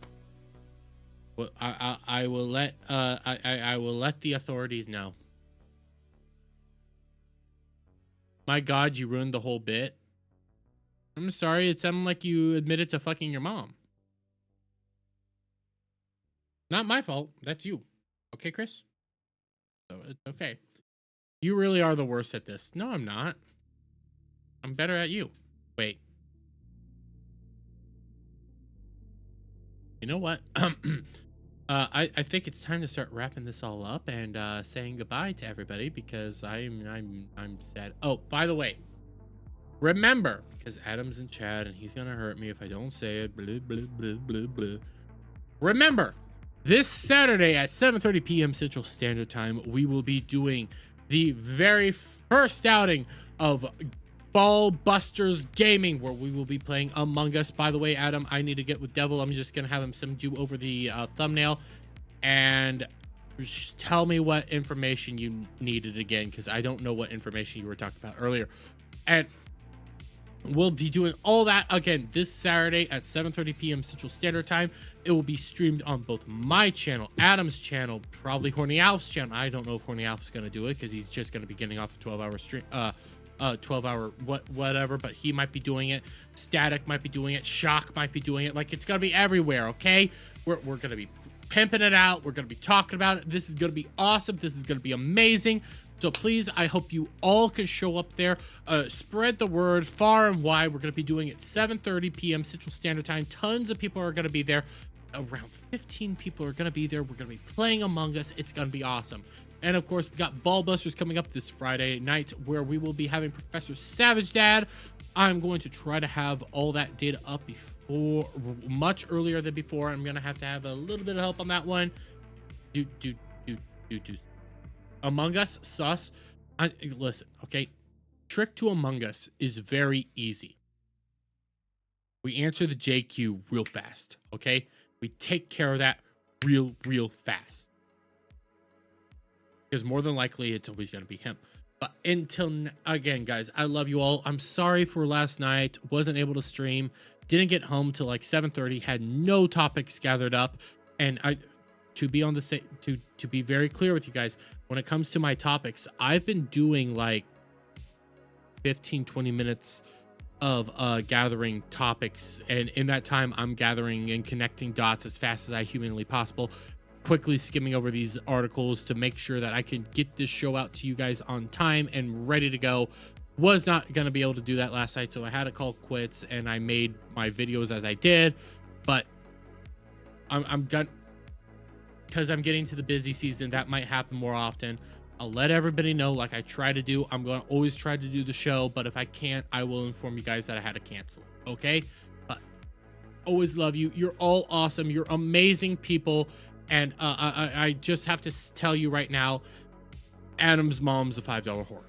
Well, I will let I will let the authorities know. My God, you ruined the whole bit. I'm sorry. It sounded like you admitted to fucking your mom. Not my fault. That's you. Okay, Chris? So it's okay. You really are the worst at this. No, I'm not. I'm better at you. Wait. You know what? I think it's time to start wrapping this all up and saying goodbye to everybody because I'm sad. Oh, by the way, remember, because Adam's in chat and he's gonna hurt me if I don't say it. Blah, blah, blah, blah, blah. Remember, this Saturday at 7:30 p.m. Central Standard Time, we will be doing the very first outing of Ball Busters Gaming, where we will be playing Among Us. By the way, Adam, I need to get with Devil. I'm just gonna have him send you over the thumbnail and just tell me what information you needed again, because I don't know what information you were talking about earlier. And we'll be doing all that again this Saturday at 7:30 p.m. Central Standard Time. It will be streamed on both my channel, Adam's channel, probably Horny Alf's channel. I don't know if Horny Alf's gonna do it because he's just gonna be getting off a 12-hour stream. 12-hour whatever, but he might be doing it. Static might be doing it. Shock might be doing it. Like, it's gonna be everywhere. Okay, we're gonna be pimping it out. We're gonna be talking about it. This is gonna be awesome. This is gonna be amazing. So please, I hope you all can show up there. Spread the word far and wide. We're gonna be doing it 7:30 p.m. Central Standard Time. Tons of people are gonna be there. Around 15 people are gonna be there. We're gonna be playing Among Us. It's gonna be awesome. And of course, we got Ball Busters coming up this Friday night, where we will be having Professor Savage Dad. I'm going to try to have all that data up before, much earlier than before. I'm gonna have a little bit of help on that one. Among Us sus. Listen, okay. Trick to Among Us is very easy. We answer the JQ real fast, okay? We take care of that real fast. Because more than likely, it's always going to be him. But again, guys, I love you all. I'm sorry for last night. Wasn't able to stream. Didn't get home till like 7:30. Had no topics gathered up. And to be very clear with you guys, when it comes to my topics, I've been doing like 15-20 minutes of gathering topics. And in that time, I'm gathering and connecting dots as fast as I humanly possible. Quickly skimming over these articles to make sure that I can get this show out to you guys on time and ready to go. Was not going to be able to do that last night, so I had to call quits, and I made my videos as I did. But I'm done because I'm getting to the busy season. That might happen more often. I'll let everybody know, like I try to do. I'm going to always try to do the show, but if I can't, I will inform you guys that I had to cancel it. Okay? But always love you. You're all awesome. You're amazing people. And I just have to tell you right now, Adam's mom's a $5 whore.